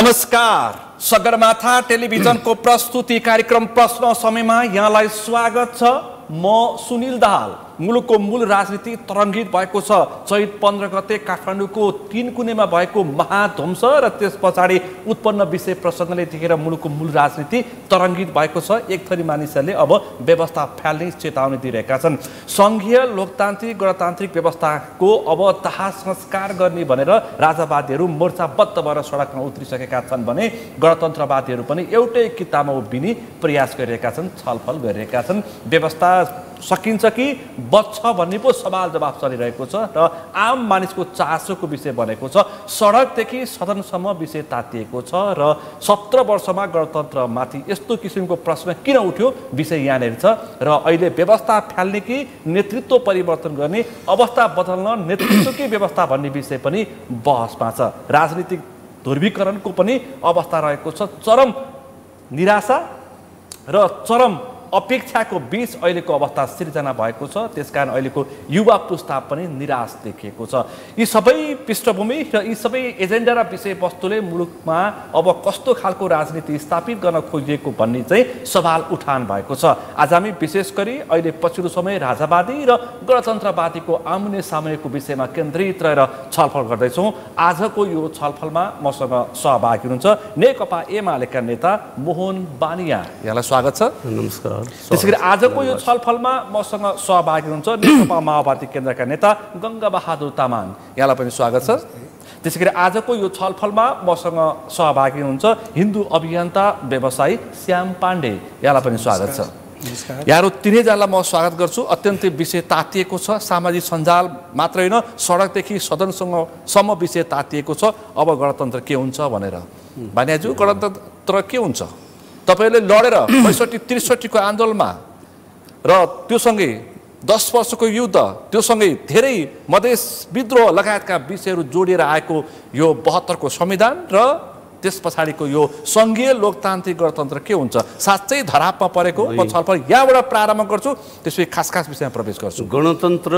नमस्कार, सगरमाथा टेलिभिजनको प्रस्तुति कार्यक्रम प्रश्न समयमा यहाँलाई स्वागत छ। म सुनिल दाहाल। मुलुकको मूल राजनीति तरङ्गित भएको छ। चैत 15 गते काठमाडौँको तीनकुनेमा भएको महाध्वंस र त्यस पछाडि उत्पन्न विषय प्रसङ्गले देखेर मुलुकको मूल राजनीति तरङ्गित भएको छ। एक थरी मानिसहरूले अब व्यवस्था फ्याल्ने चेतावनी दिइरहेका छन्। सङ्घीय लोकतान्त्रिक गणतान्त्रिक व्यवस्थाको अब दाह संस्कार गर्ने भनेर राजावादीहरू मोर्चाबद्ध भएर सडकमा उत्रिसकेका छन् भने गणतन्त्रवादीहरू पनि एउटै किताबमा उभिने प्रयास गरिरहेका छन्, छलफल गरिरहेका छन्। व्यवस्था सकिन्छ कि बच्छ भन्ने पो सवाल जवाफ चलिरहेको छ र आम मानिसको चासोको विषय बनेको छ। सडकदेखि सदनसम्म विषय तातिएको छ र 17 वर्षमा गणतन्त्रमाथि यस्तो किसिमको प्रश्न किन उठ्यो विषय यहाँनिर छ। र अहिले व्यवस्था फ्याल्ने कि नेतृत्व परिवर्तन गर्ने, अवस्था बदल्न नेतृत्वकै व्यवस्था भन्ने विषय पनि बहसमा छ। राजनीतिक ध्रुवीकरणको पनि अवस्था रहेको छ। चरम निराशा र चरम अपेक्षाको बीच अहिलेको अवस्था सिर्जना भएको छ। त्यसकारण अहिलेको युवा पुस्ता पनि निराश देखिएको छ। यी सबै पृष्ठभूमि र यी सबै एजेन्डा र विषयवस्तुले मुलुकमा अब कस्तो खालको राजनीति स्थापित गर्न खोजिएको भन्ने चाहिँ सवाल उठान भएको छ। आज हामी विशेष गरी अहिले पछिल्लो समय राजावादी र गणतन्त्रवादीको आमुने सामुनेको विषयमा केन्द्रित रहेर छलफल गर्दैछौँ। आजको यो छलफलमा मसँग सहभागी हुनुहुन्छ नेकपा एमालेका नेता मोहन बानिया। यहाँलाई स्वागत छ। नमस्कार। त्यसैगरी आजको यो छलफलमा मसँग सहभागी हुनुहुन्छ नेकपा माओवादी केन्द्रका नेता गङ्गा बहादुर तामाङ। यहाँलाई पनि स्वागत छ। त्यसैगरी आजको यो छलफलमा मसँग सहभागी हुनुहुन्छ हिन्दू अभियन्ता व्यवसायी श्याम पाण्डे। यहाँलाई पनि स्वागत छ। यहाँहरू तिनैजनालाई म स्वागत गर्छु। अत्यन्तै विषय तातिएको छ। सामाजिक सञ्जाल मात्र होइन, सडकदेखि सदनसम्म विषय तातिएको छ। अब गणतन्त्र के हुन्छ भनेर। भानियाज्यू, गणतन्त्र के हुन्छ? तपाईले लडेर 65-63 को आन्दोलनमा र त्योसँगै 10 वर्षको युद्ध, त्योसँगै धेरै मधेस विद्रोह लगायतका विषयहरू जोडिएर आएको यो 72 को संविधान र त्यस पछाडिको यो सङ्घीय लोकतान्त्रिक गणतन्त्र के हुन्छ? साँच्चै धरापमा परेको म छलफल यहाँबाट प्रारम्भ गर्छु, त्यसपछि खास विषयमा प्रवेश गर्छु। गणतन्त्र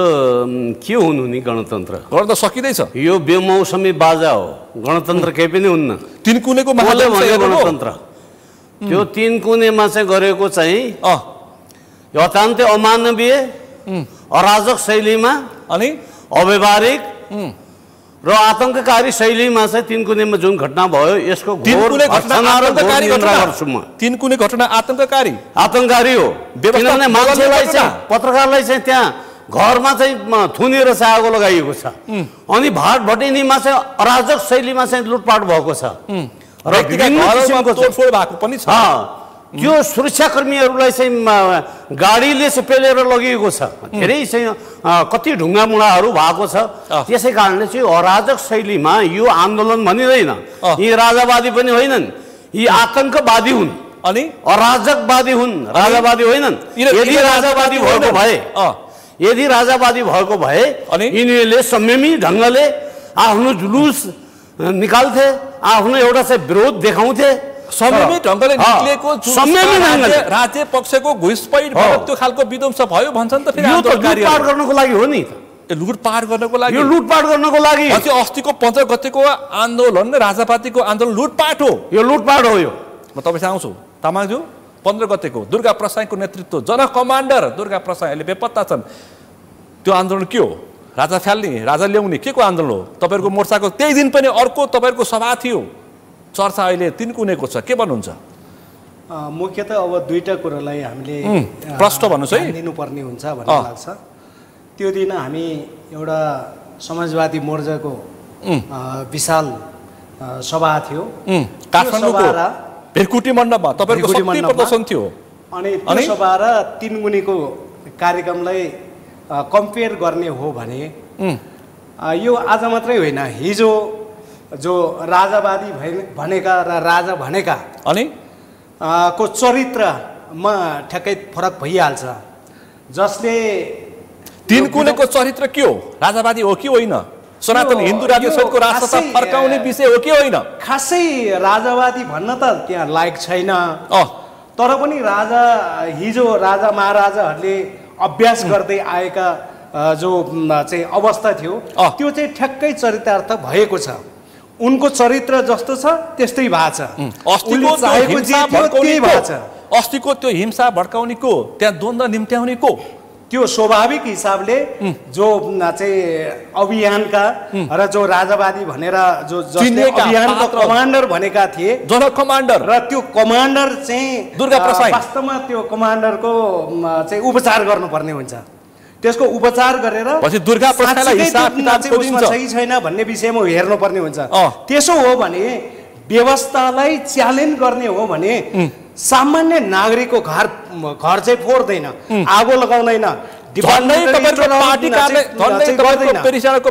के हुनु नि? गणतन्त्र सकिँदैछ। यो बेमौसमी बाजा हो। गणतन्त्र केही पनि हुन्न। तीनकुनेको गणतन्त्र त्यो तीनकुनेमा चाहिँ गरेको चाहिँ यो अत्यन्तै अमानवीय अराजक शैलीमा अनि अव्यवहारिक र आतंककारी शैलीमा चाहिँ तीनकुनेमा जुन घटना भयो यसको तीनकुने घटना आतंककारी हो। किनभने मान्छेलाई चाहिँ पत्रकारलाई चाहिँ त्यहाँ घरमा चाहिँ थुनेर चाहिँ आगो लगाइएको छ अनि भाटभटिनीमा चाहिँ अराजक शैलीमा चाहिँ लुटपाट भएको छ र तोडफोड भएको पनि छ। यो सुरक्षाकर्मीहरूलाई चाहिँ गाडीले चाहिँ पेलेर लगिएको छ। धेरै चाहिँ कति ढुङ्गामुढाहरू भएको छ। त्यसै कारणले चाहिँ अराजक शैलीमा यो आन्दोलन भनिँदैन। यी राजावादी पनि होइनन्, यी आतंकवादी हुन् अनि अराजकवादी हुन्, राजावादी होइनन्। यदि राजावादी भएको भए यिनीहरूले संयमी ढङ्गले आफ्नो जुलुस निकाल्थे, आफ्नो एउटा चाहिँ विरोध देखाउँथे। संयमी ढङ्गले निक्लेको राज्य पक्षको घुसपैठ त्यो खालको विध्वंस भयो भन्छन् त। फेरि लुटपाट गर्नको लागि हो नि। लुटपाट गर्नको लागि, यो लुटपाट गर्नको लागि अस्तिको 15 गतेको आन्दोलन राजापातीको आन्दोलन लुटपाट हो। यो लुटपाट हो। यो म तपाईँसँग आउँछु। तामाङज्यू, 15 गतेको दुर्गा प्रसाईको नेतृत्व जन कमान्डर दुर्गा प्रसाई अहिले बेपत्ता छन्। त्यो आन्दोलन के हो? राजा फ्याल्ने, राजा ल्याउने के को आन्दोलन हो? तपाईँहरूको मोर्चाको त्यही दिन पनि अर्को तपाईँहरूको सभा थियो। चर्चा अहिले तीनकुनेको छ। के भन्नुहुन्छ? मुख्यतः अब दुईटा कुरालाई हामीले प्रश्न भन्नुहोस् है, दिनुपर्ने हुन्छ भन्ने लाग्छ। त्यो दिन हामी एउटा समाजवादी मोर्चाको विशाल सभा थियो काठमाडौँको भेरकुटी मण्डपमा। तपाईँहरूको शक्ति प्रदर्शन थियो अनि त्यो सभा र तीनकुनेको कार्यक्रमलाई कम्पेयर गर्ने हो भने यो आज मात्रै होइन, हिजो जो राजावादी भनेका र राजा भनेका अनि को चरित्रमा ठ्याक्कै फरक भइहाल्छ। जसले तीनकुनेको चरित्र के हो? राजावादी हो कि होइन? सनातन हिन्दू राज्य सहितको राष्ट्रता फर्काउने विषय हो कि होइन? खासै राजावादी भन्न त त्यहाँ लायक छैन। तर पनि हिजो राजा महाराजाहरूले अभ्यास गर्दै आएका जो चाहिँ अवस्था थियो त्यो चाहिँ ठ्याक्कै चरितार्थ भएको छ। उनको चरित्र जस्तो छ त्यस्तै भएको छ। अस्तिको उनले चाहेको जे थियो त्यही भएको छ। अस्तिको त्यो हिंसा भड्काउनेको त्यहाँ द्वन्द्व निम्त्याउनेको त्यो स्वाभाविक हिसाबले जो चाहिँ अभियानका र जो राजावादी भनेर जसले अभियानको कमान्डर भनेका थिए जन कमान्डर र त्यो कमान्डर चाहिँ दुर्गा प्रसाद वास्तवमा त्यो कमान्डरको चाहिँ उपचार गर्नुपर्ने हुन्छ। त्यसको उपचार गरेर पछि दुर्गा प्रसादलाई हिसाब किताब उसमा सही छैन भन्ने विषयमा हेर्नुपर्ने हुन्छ। त्यसो हो भने व्यवस्थालाई च्यालेन्ज गर्ने हो भने सामान्य नागरिकको घर चाहिँ फोड्दैन, आगो लगाउँदैन,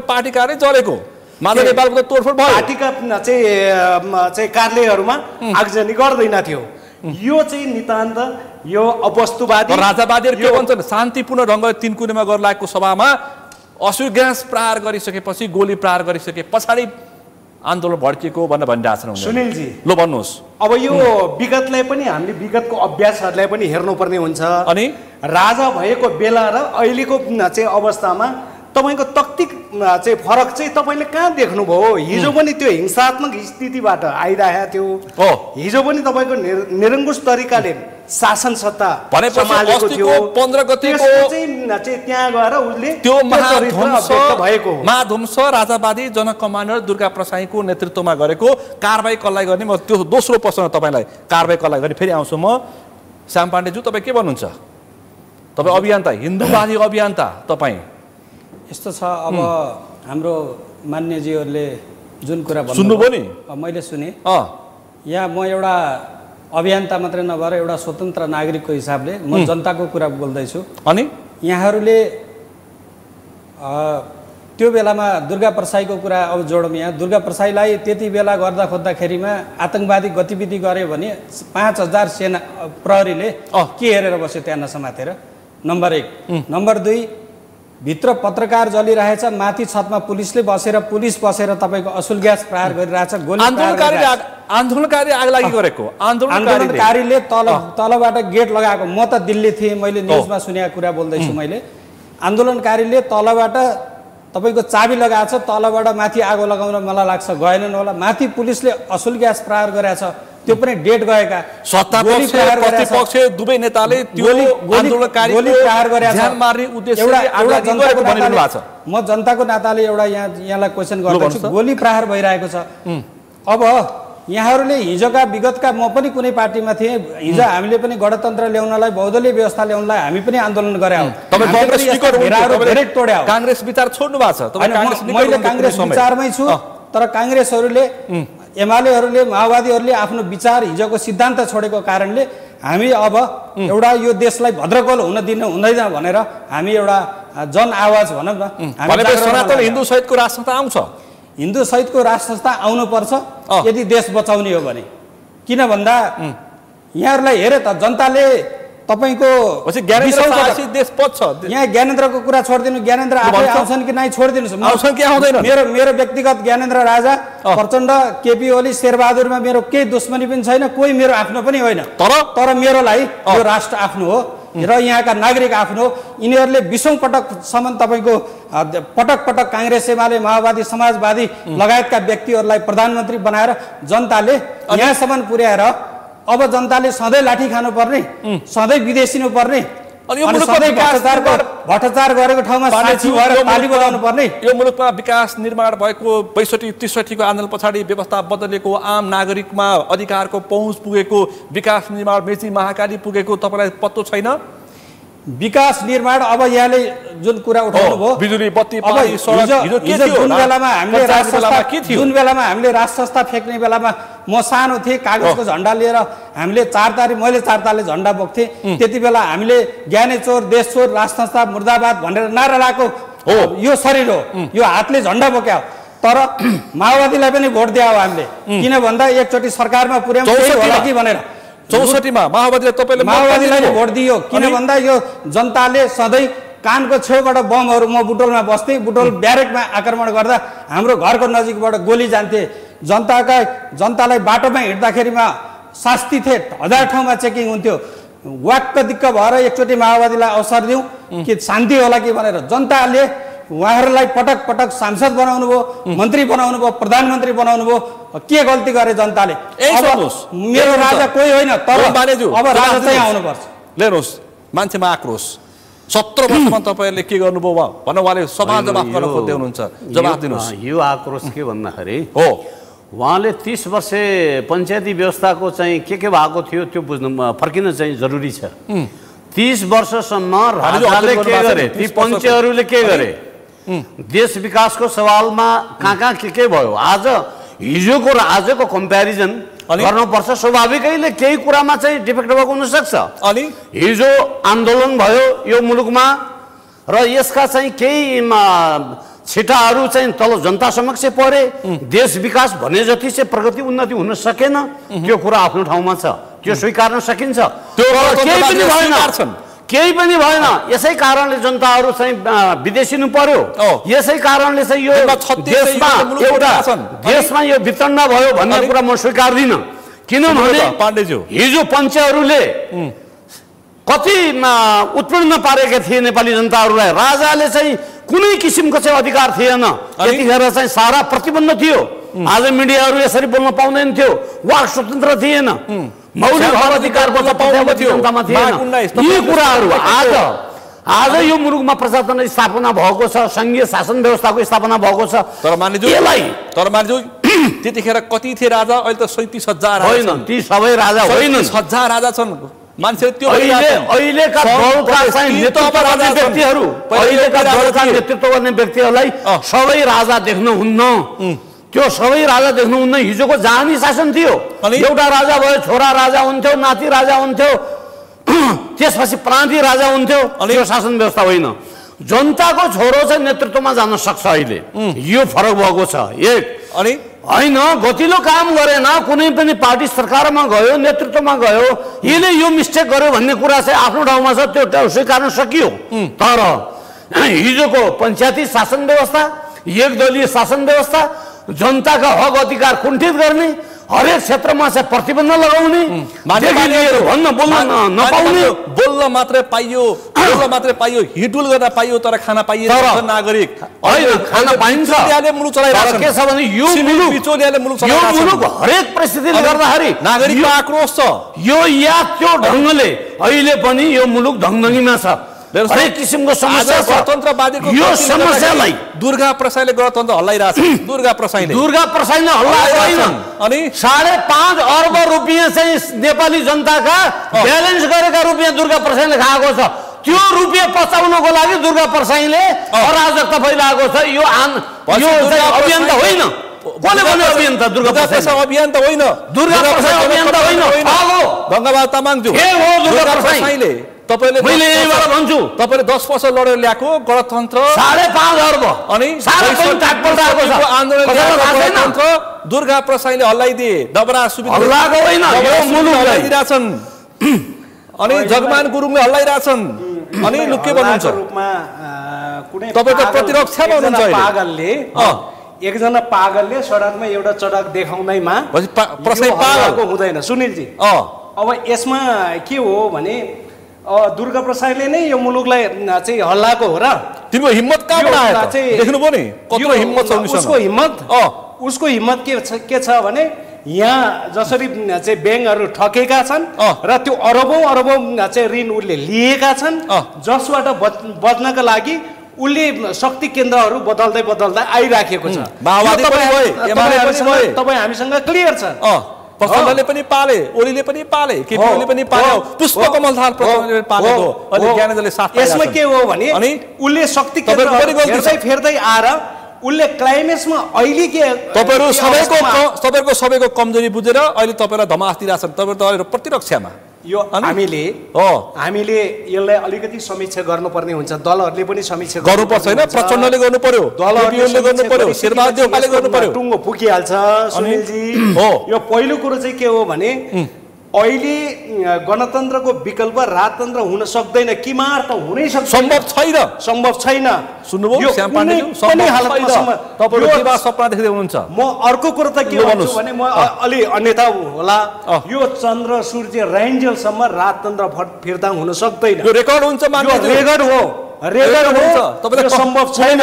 पार्टी कार्य चलेको माधव नेपालको तोडफोड भयो, पार्टीका चाहिँ कार्यालयहरूमा आगजनी गर्दैन थियो। यो चाहिँ नितान्त यो अवस्तुवादी राजावादीहरू के भन्छन् शान्तिपूर्ण ढङ्गले तीनकुनेमा गर्न लागेको सभामा अश्रु ग्यास प्रहार गरिसकेपछि गोली प्रहार गरिसके पछाडि आन्दोलन भड्किएको भनेर भनिरहेछन् सुनिलजी। ल भन्नुहोस्। अब यो विगतलाई पनि हामीले विगतको अभ्यासहरूलाई पनि हेर्नुपर्ने हुन्छ। अनि राजा भएको बेला र अहिलेको चाहिँ अवस्थामा तपाईँको तक्तिक चाहिँ फरक चाहिँ तपाईँले कहाँ देख्नुभयो? हिजो पनि त्यो हिंसात्मक स्थितिबाट आइरहेको थियो, हिजो पनि तपाईँको निरङ्कुश तरिकाले शासन सत्ता सम्हालेको थियो। 15 गतेको चाहिँ त्यहाँ गएर उसले त्यो भएको महाध्वंस राजावादी जन कमान्डर दुर्गा प्रसाईको नेतृत्वमा गरेको कारबाही कसलाई गर्ने, म त्यो दोस्रो प्रश्न तपाईँलाई कारबाही कसलाई गर्ने फेरि आउँछु म। श्याम पाण्डेज्यू तपाईँ के भन्नुहुन्छ? तपाईँ अभियन्ता, हिन्दूवादी अभियन्ता, तपाईँ यस्तो छ। अब हाम्रो मान्यजीहरूले जुन कुरा सुन्नुभयो नि, मैले सुने। यहाँ म एउटा अभियन्ता मात्रै नभएर एउटा स्वतन्त्र नागरिकको हिसाबले म जनताको कुरा बोल्दैछु। अनि यहाँहरूले त्यो बेलामा दुर्गा प्रसाईको कुरा अब जोडौँ। यहाँ दुर्गा प्रसाईलाई त्यति बेला गर्दा खोज्दाखेरिमा आतङ्कवादी गतिविधि गर्यो भने 5000 सेना प्रहरीले के हेरेर बस्यो त्यहाँ नसमातेर? नम्बर 1। नम्बर 2, भित्र पत्रकार जलिरहेछ, माथि छतमा पुलिस बसेर तपाईँको असुल ग्यास प्रहार गरिरहेछ, गोली आन्दोलनकारी आग लागि गरेको आन्दोलनकारीले तलबाट गेट लगाएको। म त दिल्ली थिएँ, मैले न्युजमा सुनेको कुरा बोल्दैछु मैले। आन्दोलनकारीले तलबाट तपाईँको चाबी लगाएको छ, तलबाट माथि आगो लगाउन मलाई लाग्छ गएनन् होला। माथि पुलिसले असुल ग्यास प्रहार गरेछ, त्यो पनि डेट गएका प्रतिपक्ष दुवै नेताले त्यो आन्दोलनकारी गोली प्रहार गरेछ। म जनताको नाताले एउटा यहाँलाई क्वेसन गर्दैछु। गोली प्रहार भइरहेको छ। अब यहाँहरूले हिजोका विगतका, म पनि कुनै पार्टीमा थिएँ, हिजो हामीले पनि गणतन्त्र ल्याउनलाई बहुदलीय व्यवस्था ल्याउनलाई हामी पनि आन्दोलन गरे हौँ, धेरै तोड्या। कांग्रेस विचार छोड्नु भएको छ? मैले कांग्रेस विचारमै छु, तर कांग्रेसहरूले एमालेहरूले माओवादीहरूले आफ्नो विचार हिजोको सिद्धान्त छोडेको कारणले हामी अब एउटा यो देशलाई भद्रकोल हुन दिनु हुँदैन भनेर हामी एउटा जन आवाज भनौँ न। सनातन हिन्दू सहितको राष्ट्र संस्था आउँछ, हिन्दू सहितको राष्ट्र संस्था आउनुपर्छ यदि देश बचाउने हो भने। किन भन्दा यहाँहरूलाई हेरे त जनताले तपाईको देश पच्छ। यहाँ ज्ञानेन्द्रको कुरा छोडिदिनु, ज्ञानेन्द्र आफै आउँछन् कि नै छोडिदिनुहोस्। मेरो व्यक्तिगत ज्ञानेन्द्र राजा प्रचण्ड, केपी ओली, शेरबहादुरमा मेरो केही दुश्मनी पनि छैन, कोही मेरो आफ्नो पनि होइन। तर मेरोलाई यो राष्ट्र आफ्नो हो र यहाँका नागरिक आफ्नो हो। यिनीहरूले 20औं पटकसम्म तपाईँको पटक काङ्ग्रेस, एमाले, माओवादी, समाजवादी लगायतका व्यक्तिहरूलाई प्रधानमन्त्री बनाएर जनताले यहाँसम्म पुर्याएर अब जनताले सधैँ लाठी खानुपर्ने, सधैँ विदेशिनु पर्ने, भ्रष्टाचार गरेको ठाउँमा साक्षी भएर ताली बजाउनु पर्ने। यो मुलुकमा विकास निर्माण भएको 62-63 को आन्दोलन पछाडि व्यवस्था बदलेको, आम नागरिकमा अधिकारको पहुँच पुगेको, विकास निर्माण मेची महाकाली पुगेको तपाईँलाई पत्तो छैन? विकास निर्माण अब यहाँले जुन कुरा उठाउनु भयो, बिजुली, बत्ती, पानी, सडक, जुन बेलामा हामीले राष्ट्र संस्था फेक्ने बेलामा म सानो थिएँ, कागजको झन्डा लिएर हामीले मैले 4 ताले झन्डा बोक्थेँ। त्यति बेला हामीले ज्ञाने चोर, देश चोर, राष्ट्र संस्था मुर्दाबाद भनेर नारा लगाएको यो शरीर हो, यो हातले झन्डा बोक्या। तर माओवादीलाई पनि भोट दियो हामीले, किन भन्दा एकचोटि सरकारमा पुर्याउँ होला कि भनेर। 64 मा माओवादीलाई भोट दियो, किन भन्दा यो जनताले सधैँ कानको छेउबाट बमहरू, म बुटोलमा बस्थेँ, बुटोल ब्यारेकमा आक्रमण गर्दा हाम्रो घरको नजिकबाट गोली जान्थे। जनतालाई बाटोमा हिँड्दाखेरिमा शास्ति थिए, 1000 ठाउँमा चेकिङ हुन्थ्यो। वाक्क दिक्क भएर एकचोटि माओवादीलाई अवसर दिउँ कि शान्ति होला कि भनेर जनताले उहाँहरूलाई पटक पटक सांसद बनाउनु भयो, मन्त्री बनाउनु भयो, प्रधानमन्त्री बनाउनु भयो। के गल्ती गरे जनताले? मेरो राजा कोही होइन, तर अब राजा चाहिँ आउनुपर्छ। लेनुहोस्, मान्छेमा आक्रोश। 17 वर्षमा तपाईँहरूले के गर्नुभयो भनेर उहाँले सवाल जवाफ गर्न खोज्दै हुनुहुन्छ। जवाफ दिनुहोस्। यो आक्रोश के भन्दाखेरि हो उहाँले 30 वर्ष पञ्चायती व्यवस्थाको चाहिँ के भएको थियो त्यो बुझ्नु फर्किन चाहिँ जरुरी छ। 30 वर्षसम्म राजाले के गरे, ती पञ्चहरूले के गरे, देश विकासको सवालमा कहाँ के भयो। आज हिजोको र आजको कम्प्यारिजन गर्नुपर्छ। स्वाभाविकैले केही कुरामा चाहिँ डिफेक्ट भएको हुनसक्छ। अनि हिजो आन्दोलन भयो यो मुलुकमा र यसका चाहिँ केही छिटाहरू चाहिँ तल जनता समक्ष परे। देश विकास भने जति चाहिँ प्रगति उन्नति हुन सकेन, त्यो कुरा आफ्नो ठाउँमा छ, त्यो स्वीकार्न सकिन्छ। केही पनि भएन। यसै कारणले जनताहरू चाहिँ विदेशिनु पर्यो। यसै कारणले चाहिँ यो देशमा यो वितरण भयो भन्ने कुरा म स्वीकार्दिनँ। किनभने हिजो पञ्चहरूले कति उत्पन्न पारेका थिए नेपाली जनताहरूलाई। राजाले चाहिँ कुनै किसिमको चाहिँ अधिकार थिएन। यतिखेर चाहिँ सारा प्रतिबन्ध थियो। आज मिडियाहरू यसरी बोल्न पाउँदैन थियो, वाक स्वतन्त्र थिएन, मौलिक अधिकारको जनतामा थिएन। यी कुराहरू आज यो मुलुकमा प्रजातन्त्र स्थापना भएको छ, संघीय शासन व्यवस्थाको स्थापना भएको छ। तर मानिज्यू त्यतिखेर कति थिए राजा? अहिले त 37,000 होइन, ती सबै राजा होइनन्, 37,000 राजा छन्। मान्छे त्यो अहिलेका दलका चाहिँ नेतृत्व गर्ने व्यक्तिहरू, अहिलेका दलका नेतृत्व गर्ने व्यक्तिहरूलाई सबै राजा देख्नुहुन्न। त्यो सबै राजा देख्नुहुन्न। हिजोको जानी शासन थियो। एउटा राजा भयो, छोरा राजा हुन्थ्यो, नाति राजा हुन्थ्यो, त्यसपछि प्रान्तीय राजा हुन्थ्यो। यो शासन व्यवस्था होइन। जनताको छोरो चाहिँ नेतृत्वमा जान सक्छ अहिले। यो फरक भएको छ। एक अनि होइन गतिलो काम गरेन, कुनै पनि पार्टी सरकारमा गयो, नेतृत्वमा गयो, यसले यो मिस्टेक गर्यो भन्ने कुरा चाहिँ आफ्नो ठाउँमा छ, त्यो स्वीकार्न सकियो। तर हिजोको पञ्चायती शासन व्यवस्था, एकदलीय शासन व्यवस्था, जनताका हक अधिकार कुण्ठित गर्ने, हरेक क्षेत्रमा चाहिँ प्रतिबन्ध लगाउने, बोल्न मात्रै पाइयो, हिडुल गर्न पाइयो, तर खाना पाइएन। नागरिक होइन, खाना पाइन्छ। मुलुक चलाइरहेको के छ भने यो मुलुक हरेक परिस्थितिले गर्दाखेरि नागरिकको आक्रोश छ। यो या त्यो ढङ्गले अहिले पनि यो मुलुक धङधङीमा छ। हरेक किसिमको समस्या छ। गणतन्त्रवादीको यो समस्यालाई दुर्गा प्रसाईले गणतन्त्र हल्लाइरहेछ। दुर्गा प्रसाईले हल्लाएको होइन। अनि 5.5 अर्ब रुपियाँ चाहिँ नेपाली जनताका ब्यालेन्स गरेका रुपियाँ दुर्गा प्रसाईले खाएको छ। त्यो रुपियाँ पचाउनको लागि दुर्गा प्रसाईले अराजकता फैलाएको छ। यो अभियान त होइन। कसले भन्यो अभियान त? दुर्गा प्रसाई अभियान त होइन। दुर्गा प्रसाई अभियान त होइन। गङ्गाबहादुर तामाङज्यू, के हो दुर्गा प्रसाईले? तपाईले मैले यहीबाट भन्छु, तपाईले 10 वर्ष लडेर ल्याएको गणतन्त्र 5.5 अर्ब अनि आन्दोलन दुर्गा प्रसाईले हल्लाइदिए। डबरा सुविधा हल्लाएको होइन, यो मुलुक हल्लाइदिरहेछन्। अनि जगमान गुरुङले हल्लाइरहेछन्। अनि लुके भन्नुहुन्छ रूपमा कुनै तपाईको प्रतिरक्षामा हुनुहुन्छ अहिले। पागलले एकजना पागलले सडकमा एउटा चटक देखाउँदैमा प्रसाई पागलको हुँदैन सुनिलजी। अब यसमा के हो भने दुर्गा प्रसाईले नै यो मुलुकलाई चाहिँ हल्लाएको हो र? तिम्रो हिम्मत कहाँबाट आयो? देख्नुभयो नि कत्रो हिम्मत छ उसको हिम्मत के छ भने यहाँ जसरी चाहिँ ब्याङ्कहरू ठकेका छन् र त्यो अरबौं चाहिँ ऋण उसले लिएका छन्, जसबाट बच्नका लागि उसले शक्ति केन्द्रहरू बदल्दै आइराखेको छ। तपाईँ हामीसँग क्लियर छ। प्रचण्डले पनि पाले, ओलीले पनि पाले, केपीओलीले पनि पाले, पुष्पकमल दाहाल प्रचण्डले पालेको। अनि ज्ञानेन्द्रले साथ पाएको। यसमा के हो भने उसले शक्ति केन्द्र फेर्दै आएर उसले क्लाइमेक्समा अहिले के तपाईँको सबैको कमजोरी बुझेर अहिले तपाईँलाई धमास दिइरहेछन्। तपाईँ त अहिले प्रतिरक्षामा। यो हामीले यसलाई अलिकति समीक्षा गर्नुपर्ने हुन्छ। दलहरूले पनि समीक्षा गर्नुपर्छ होइन? प्रचण्डले गर्नु पर्यो, दलहरूले गर्नु पर्यो, शेरबहादुर देउवाले गर्नु पर्यो। टुङ्गो फुकिहाल्छ सुनिलजी। यो पहिलो कुरो चाहिँ के हो भने अहिले गणतन्त्रको विकल्प राजतन्त्र हुन सक्दैन। किमार त हुनै सक्छ, सम्भव छैन। सुन्नुभयो श्याम पाण्डेज्यू? तपाईहरु के बा सपना देख्दै हुनुहुन्छ? म अर्को कुरो त के भन्छु भने म अलि अन्यथा होला। यो चन्द्र सूर्य राइन्जेलसम्म राजतन्त्र फिर्ता हुन सक्दैन। यो रेकर्ड हुन्छ मान्नु? रेकर्ड हो, रेगर हो तपाईले सम्भव छैन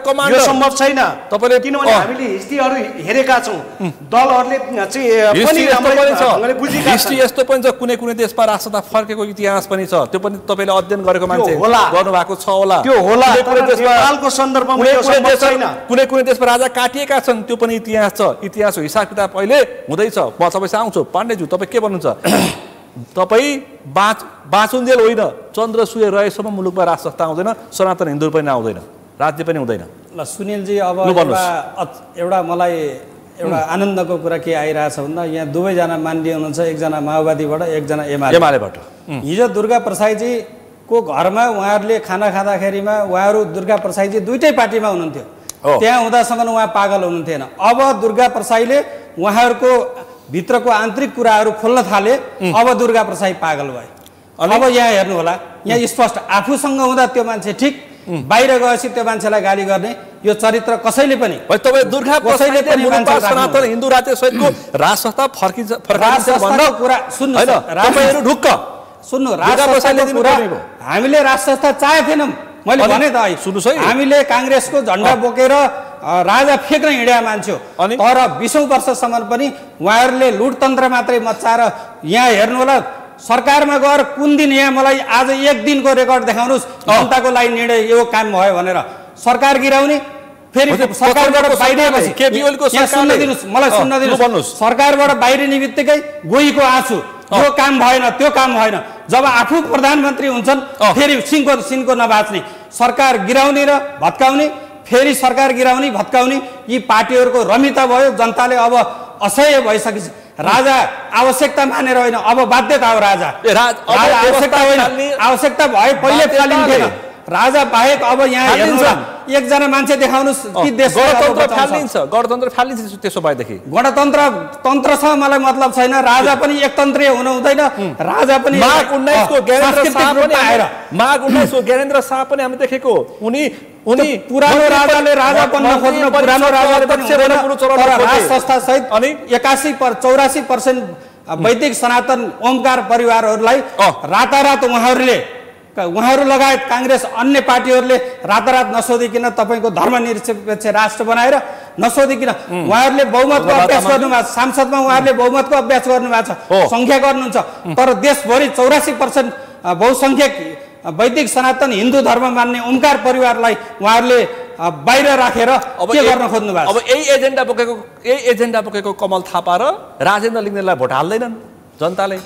कमान्डर यो सम्भव छैन तपाईले किनभने हामीले हिस्ट्रीहरू हेरेका छौं दलहरूले चाहिँ पनि राम्रैसँगले बुझेका छन् हिस्ट्री यस्तो पनि छ कुनै कुनै देशमा राष्ट्रता फर्केको इतिहास पनि छ त्यो पनि तपाईले अध्ययन गरेको मान्छे गर्नु भएको छ होला त्यो होला कुनै नेपालको सन्दर्भमा यो सम्भव छैन कुनै कुनै देशमा राजा काटिएका छन् त्यो पनि इतिहास छ इतिहासको हिसाब किताब अहिले हुँदैछ म तपाईसँग आउँछु पाण्डेज्यू तपाई के भन्नुहुन्छ तपाई बाँचुन्जेल होइन चन्द्र सूर्य रहेसम्म मुलुकमा राष्ट्रसत्ता आउँदैन सनातन हिन्दू पनि आउँदैन राज्य पनि हुँदैन ल सुनिलजी अब एउटा मलाई एउटा आनन्दको कुरा के आइरहेछ भन्दा यहाँ दुवैजना मान्य हुनुहुन्छ एकजना माओवादीबाट एकजना एमालेबाट हिजो दुर्गा प्रसाईजी को घरमा उहाँहरूले खाना खाँदाखेरिमा उहाँहरू दुर्गा प्रसाईजी दुईटै पार्टीमा हुनुहुन्थ्यो त्यहाँ हुँदासम्म उहाँ पागल हुनुहुन्थेन अब दुर्गा प्रसाईले उहाँहरूको भित्रको आन्तरिक कुराहरू खोल्न थाले अब दुर्गा प्रसाई पागल भए अब यहाँ हेर्नु होला यहाँ स्पष्ट आफूसँग हुँदा त्यो मान्छे ठिक बाहिर गएपछि त्यो मान्छेलाई गाली गर्ने यो चरित्र कसैले पनि दुर्गा कसैले पनि सनातन हिन्दू राज्य सहितको राष्ट्रसत्ता फर्किन्छ कुरा सुन्नु ढुक्क सुन्नु राष्ट्रसत्ताको कुरा हामीले राष्ट्रसत्ता चाहेको थिएनौँ मैले भने त सुन्नुस् है हामीले कांग्रेसको झण्डा बोकेर राजा फेक्न हिँडेका मान्छे हो तर 20औं वर्षसम्म पनि उहाँहरूले लुटतन्त्र मात्रै मचाएर यहाँ हेर्नु होला सरकारमा गएर कुन दिन यहाँ मलाई आज एक दिनको रेकर्ड देखाउनुस् जनताको लागि निर्णय यो काम भयो भनेर सरकार गिराउने फेरि सरकारबाट बाहिरिएपछि केपी ओलीको सरकारले दिनुस् मलाई सुन्न दिनुस् सरकारबाट बाहिरिने बित्तिकै गोहीको आँसु यो काम भएन त्यो काम भएन जब आफू प्रधानमन्त्री हुन्छन् फेरि सिनको नबाच्ने सरकार गिराउने र भत्काउने फेरि सरकार गिराउने भत्काउने यी पार्टीहरूको रमिता भयो जनताले अब असह्य भइसकेछ राजा आवश्यकता मानेर होइन अब बाध्यता हो राजा आवश्यकता होइन आवश्यकता भए पहिले फालिन्थेन राजा बाहेक अब यहाँ हेर्नुला एकजना मान्छे देखाउनुस् कि देश गणतन्त्र फालिन्छ त्यसो भएदेखि तन्त्रसँग मलाई मतलब छैन राजा पनि एकतन्त्रीय हुन हुँदैन राजा पनि माघ 19 को ज्ञानेन्द्र शाह पनि आएर माघ 19 को ज्ञानेन्द्र शाह पनि हामी देखेको उनी पुरानो राजाले राजा बन्न खोज्नु पुरानो राजाले पनि राज संस्था सहित अनि 84% वैदिक सनातन ओमकार परिवारहरूलाई रातारात उहाँहरू लगायत कांग्रेस अन्य पार्टीहरूले रातारात नसोधिकिन तपाईको धर्मनिरपेक्ष राष्ट्र बनाएर नसोधिकिन उहाँहरूले बहुमतको अभ्यास गर्नुभएको छ सांसदमा उहाँहरूले बहुमतको अभ्यास गर्नुभएको छ संख्या गर्नुहुन्छ तर देशभरि 84% बहुसंख्यक वैदिक सनातन हिन्दू धर्म मान्ने ओमकार परिवारलाई उहाँहरूले बाहिर राखेर के गर्न खोज्नु भएको अब यही एजेन्डा बोकेको कमल थापा र राजेन्द्र लिङ्गदेनलाई भोट हाल्दैनन् जनताले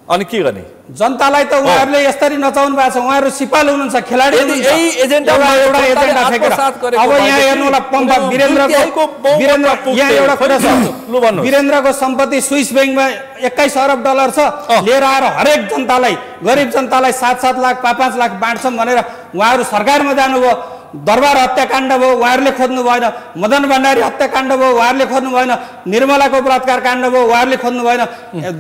अनि के गर्ने जनतालाई त उहाँहरूले यसरी नचाउनु भएको छ उहाँहरू सिपालु हुनुहुन्छ खेलाडी हुनुहुन्छ यही एजेन्डा एउटा एजेन्डा फेकेर अब यहाँ हेर्नु होला पम्पा वीरेन्द्र यहाँ एउटा कुरा छ वीरेन्द्रको सम्पत्ति स्विस बैंकमा 21 अरब डलर छ लिएर आएर हरेक जनतालाई गरिब जनतालाई 7-7 लाख 5-5 लाख बाँड्छौँ भनेर उहाँहरू सरकारमा जानुभयो दरबार हत्याकाण्ड भयो उहाँहरूले खोज्नु भएन मदन भण्डारी हत्याकाण्ड भयो उहाँहरूले खोज्नु भएन निर्मलाको बलात्कार काण्ड भयो उहाँहरूले खोज्नु भएन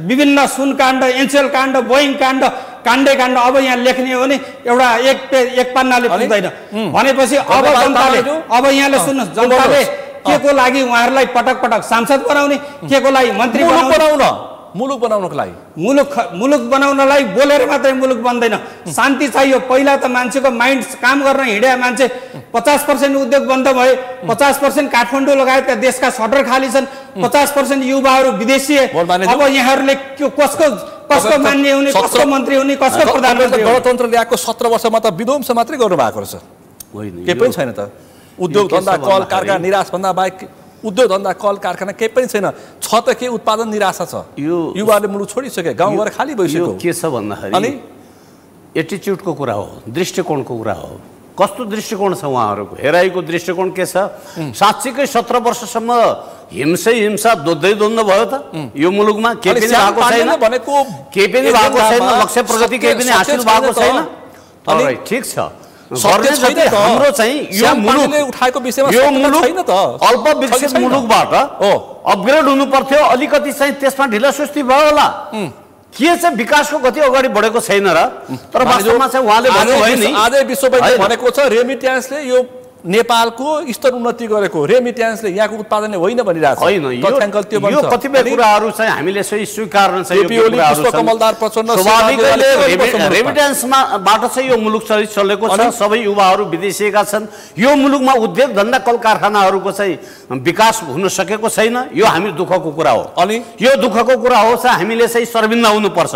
विभिन्न सुन काण्ड एनसेल काण्ड बोइङ काण्ड काण्ड अब यहाँ लेख्ने हो भने एउटा एक पन्नाले पुग्दैन भनेपछि अब जनताले अब यहाँले सुन्नुहोस् जनताले के को लागि उहाँहरूलाई पटक पटक सांसद बनाउने के को लागि मन्त्री मुलुक बनाउनको लागि मुलुक बनाउनलाई बोलेर मात्रै मुलुक बन्दैन शान्ति चाहियो पहिला त मान्छेको माइन्ड काम गर्न हिँडे मान्छे 50% उद्योग बन्द भए 50% काठमाडौँ लगायतका देशका सटर खाली छन् 50% युवाहरू विदेशी अब यहाँहरूले कसको मान्य हुने कसको मन्त्री हुने कसको प्रधानमन्त्री गणतन्त्र ल्याएको 17 वर्षमा त विध्वंस मात्रै गर्नु भएको रहेछ के पनि छैन त उद्योग धन्दा कल कारखाना निराश भन्दा बाहेक उद्योग धन्दा कल कारखाना केही पनि छैन छ त के उत्पादन निराशा छ युवाहरूले मुलुक छोडिसके गाउँ घर खाली भइसक्यो के छ भन्दाखेरि अनि एटिच्युडको कुरा हो दृष्टिकोणको कुरा हो कस्तो दृष्टिकोण छ उहाँहरूको हेराइको दृष्टिकोण के छ साँच्चीकै 17 वर्षसम्म हिंसा द्वन्द्व भयो त यो मुलुकमा के पनि भएको छैन भनेको के पनि भएको छैन लक्ष्य प्रगति के पनि हासिल भएको छैन अलराइट ठीक छ सत्य छैन त हाम्रो चाहिँ यो मुलुकले उठाएको विषयमा सत्य छैन त अल्प विकसित मुलुकबाट अपग्रेड हुनु पर्थ्यो अलिकति चाहिँ त्यसमा ढिलासुस्ती भयो होला के चाहिँ विकासको गति अगाडि बढेको छैन र तर वास्तवमा चाहिँ उहाँले भन्नुभयो नि आजै विश्व बैंक भनेको छ रेमिट्यान्सले यो नेपालको स्तर उन्नति गरेको रेमिट्यान्सले यहाँको उत्पादनले होइन भनिरहेको छ। होइन, यो कतिपय कुराहरू चाहिँ हामीले चाहिँ स्वीकार्न चाहिँ कमलदार प्रचण्ड रेमिट्यान्सबाट चाहिँ यो मुलुक चलेको छ। सबै युवाहरू विदेशिएका छन्। यो मुलुकमा उद्योग धन्दा कल कारखानाहरूको चाहिँ विकास हुन सकेको छैन। यो हामी दुःखको कुरा हो। अनि यो दुःखको कुरा हो चाहिँ हामीले चाहिँ शर्मिन्दा हुनुपर्छ।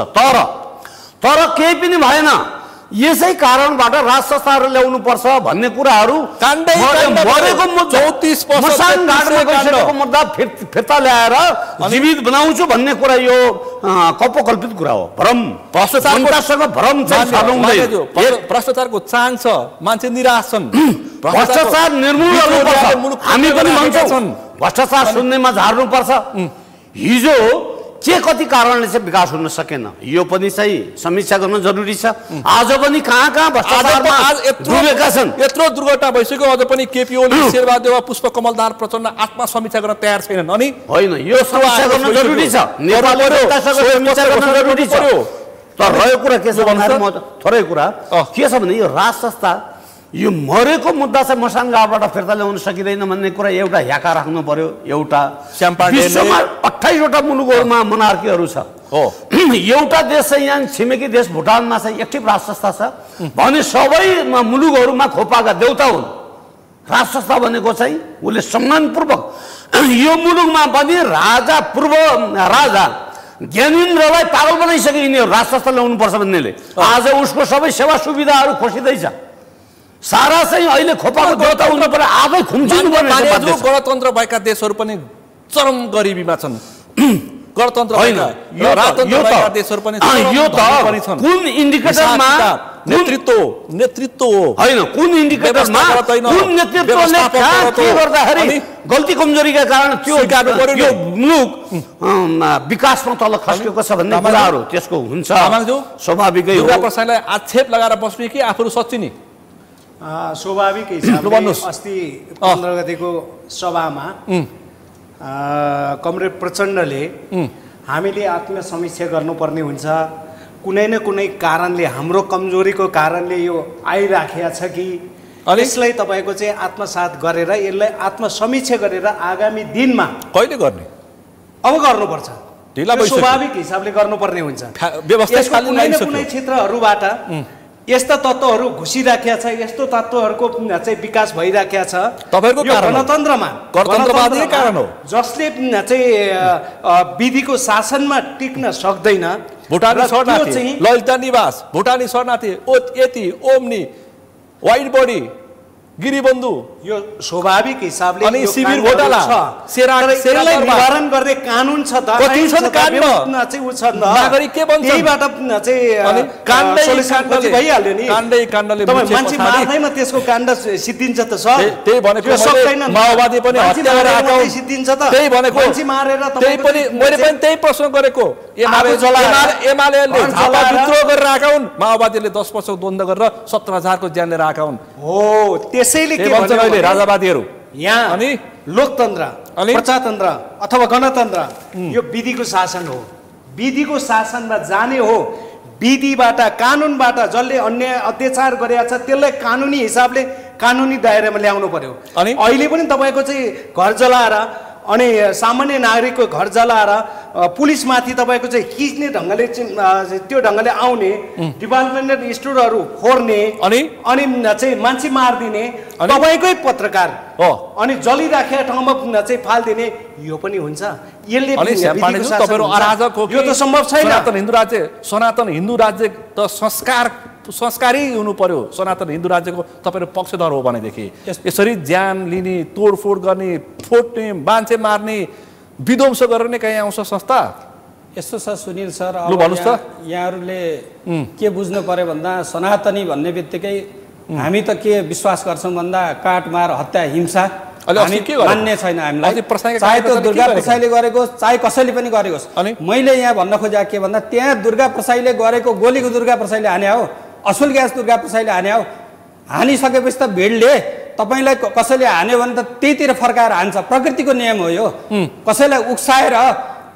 तर केही पनि भएन। यसै कारणबाट राज संस्थाहरू ल्याउनु पर्छ भन्ने कुराहरू मुद्दा फिर्ता ल्याएर जीवित बनाउँछु भन्ने कुरा यो कल्पित कुरा हो। भ्रष्टाचारको चाङ छ, मान्छे निराश छन्। भ्रष्टाचार निर्मूल गर्नुपर्छ। हामी पनि भन्छौँ भ्रष्टाचार शून्यमा झार्नुपर्छ। हिजो के कति कारणले चाहिँ विकास हुन सकेन यो पनि चाहिँ समीक्षा गर्न जरुरी छ। आज पनि कहाँ भ्रष्टाचारमा डुबेका छन्। यत्रो दुर्घटना भइसक्यो अझ पनि केपी ओली, शेरबहादुर, पुष्पकमल दाहाल प्रचण्ड आत्मा समीक्षा गर्न तयार छैनन्। अनि होइन, यो समीक्षा गर्न जरुरी छ। नेपालले समीक्षा गर्न जरुरी छ। तर रहेको कुरा के छ भन्दा म थोरै कुरा के छ भने यो राज संस्था यो मरेको मुद्दा चाहिँ मसानघाटबाट फिर्ता ल्याउन सकिँदैन भन्ने कुरा एउटा ह्याका राख्नु पर्यो। एउटा विश्वमा 28 वटा मुलुकहरूमा मोनार्कीहरू छ। एउटा देश चाहिँ यहाँ छिमेकी देश भुटानमा चाहिँ एक्टिभ राज संस्था छ भने सबै मुलुकहरूमा खोपाका देउता हुन्। राज संस्था भनेको चाहिँ उसले सम्मानपूर्वक यो मुलुकमा पनि राजा पूर्व राजा ज्ञानेन्द्रलाई पागल बनाइसके यिनीहरू राज संस्था ल्याउनु पर्छ भन्नेले। आज उसको सबै सेवा सुविधाहरू खोसिँदैछ। सारा चाहिँ अहिले खोपाको देउता हुनु पर्यो। आफै खुम्चिनु पर्ने। गणतन्त्र भएका देशहरू पनि चरम गरिबीमा छन्। गणतन्त्र होइन, यो त कुन इन्डिकेटरमा नेतृत्व हो होइन, कुन इन्डिकेटरमा कुन नेतृत्वले के गर्दाखेरि गल्ती कमजोरीका कारण त्यो मुलुक विकासमा तल खस्केको छ भन्ने कुराहरू त्यसको हुन्छ। स्वाभाविकै हो। दुर्गा प्रसादलाई आक्षेप लगाएर बस्ने कि आफूहरू सच्चिने स्वाभाविक हिसाबले अस्ति 15 गतेको सभामा कमरेड प्रचण्डले हामीले आत्मसमीक्षा गर्नुपर्ने हुन्छ। कुनै न कुनै कारणले हाम्रो कमजोरीको कारणले यो आइराखेको छ कि यसलाई तपाईँको चाहिँ आत्मसात गरेर यसलाई आत्मसमीक्षा गरेर आगामी दिनमा कहिले गर्ने अब गर्नुपर्छ। स्वाभाविक हिसाबले गर्नुपर्ने हुन्छ। कुनै न कुनै क्षेत्रहरूबाट यस्ता तत्त्वहरू घुसिराखेका छ, यस्तो तत्त्वहरूको चाहिँ विकास भइराखेका छ तपाईहरुको गणतन्त्रमा। गणतन्त्रवादी कारण हो जसले चाहिँ विधिको शासनमा टिक्न सक्दैन। भुटानी शरणार्थी, ललिता निवास, भुटानी शरणार्थी, यति ओम्नी, वाइट बडी, गिरिबन्धु, यो स्वाभाविक हिसाबले अनि शिविर घोटाला सेरालाई निवारण गर्ने कानुन छ त। कति छ कानुनमा चाहिँ उ छ नागरिक के भन्छ त्यहीबाट चाहिँ काण्डले भइहाल्यो नि। काण्डले तपाईँ मान्छे मार्दैमा त्यसको काण्ड सिद्धिन्छ त सर। त्यही भनेको सक्दैन। माओवादी पनि हत्या गरेर सिद्धिन्छ त। त्यही भनेको मान्छे मारेर त्यही पनि मैले पनि त्यही प्रश्न गरेको। एमालेले झापा विद्रोह गरेर आएका हुन्, माओवादीले 10 वर्ष द्वन्द गरेर 17,000 को ज्यान लिएर आएका हुन्। हो त्यसैले के भन्छ अहिले राजावादीहरू यहाँ अनि लोकतन्त्र, प्रजातन्त्र अथवा गणतन्त्र यो विधिको शासन हो। विधिको शासनमा जाने हो। विधिबाट कानुनबाट जसले अन्याय अत्याचार गरेका छ त्यसलाई कानुनी हिसाबले कानुनी दायरामा ल्याउनु पर्यो। अनि अहिले पनि तपाईँको चाहिँ घर जलाएर अनि सामान्य नागरिकको घर जलाएर पुलिसमाथि तपाईँको चाहिँ खिच्ने ढङ्गले त्यो ढङ्गले आउने, डिपार्टमेन्टल स्टोरहरू फोर्ने अनि चाहिँ मान्छे मारिदिने तपाईँकै पत्रकार हो अनि जलिराखेका ठाउँमा चाहिँ फालिदिने यो पनि हुन्छ। यसले यो त सम्भव छैन। सनातन हिन्दू राज्य त संस्कारी हुनु पर्यो। सनातन हिन्दू राज्यको तपाईहरु पक्षधर हो भनेदेखि यसरी ज्यान लिने, तोडफोड गर्ने, फोड्ने, मान्छे मार्ने, विध्वंस गर्ने कहीँ आउँछ संस्था? यस्तो छ सुनिल सर, अब यहाँहरूले के बुझ्नु पर्यो भन्दा सनातनी भन्ने बित्तिकै हामी त के विश्वास गर्छौँ भन्दा काटमार, हत्या, हिंसा हामी मान्ने छैन। हामीलाई चाहे त्यो दुर्गा प्रसाईले गरेको होस्, चाहे कसैले पनि गरेको होस्। मैले यहाँ भन्न खोजेको के भन्दा त्यहाँ दुर्गा प्रसाईले गरेको गोलीको दुर्गा प्रसाईले हाने हो, असुल ग्यास दुर्गा प्रसाईले हाने हो। हानिसकेपछि त भिडले तपाईँलाई कसैले हान्यो भने त त्यहीतिर फर्काएर हान्छ। प्रकृतिको नियम हो यो। कसैलाई उक्साएर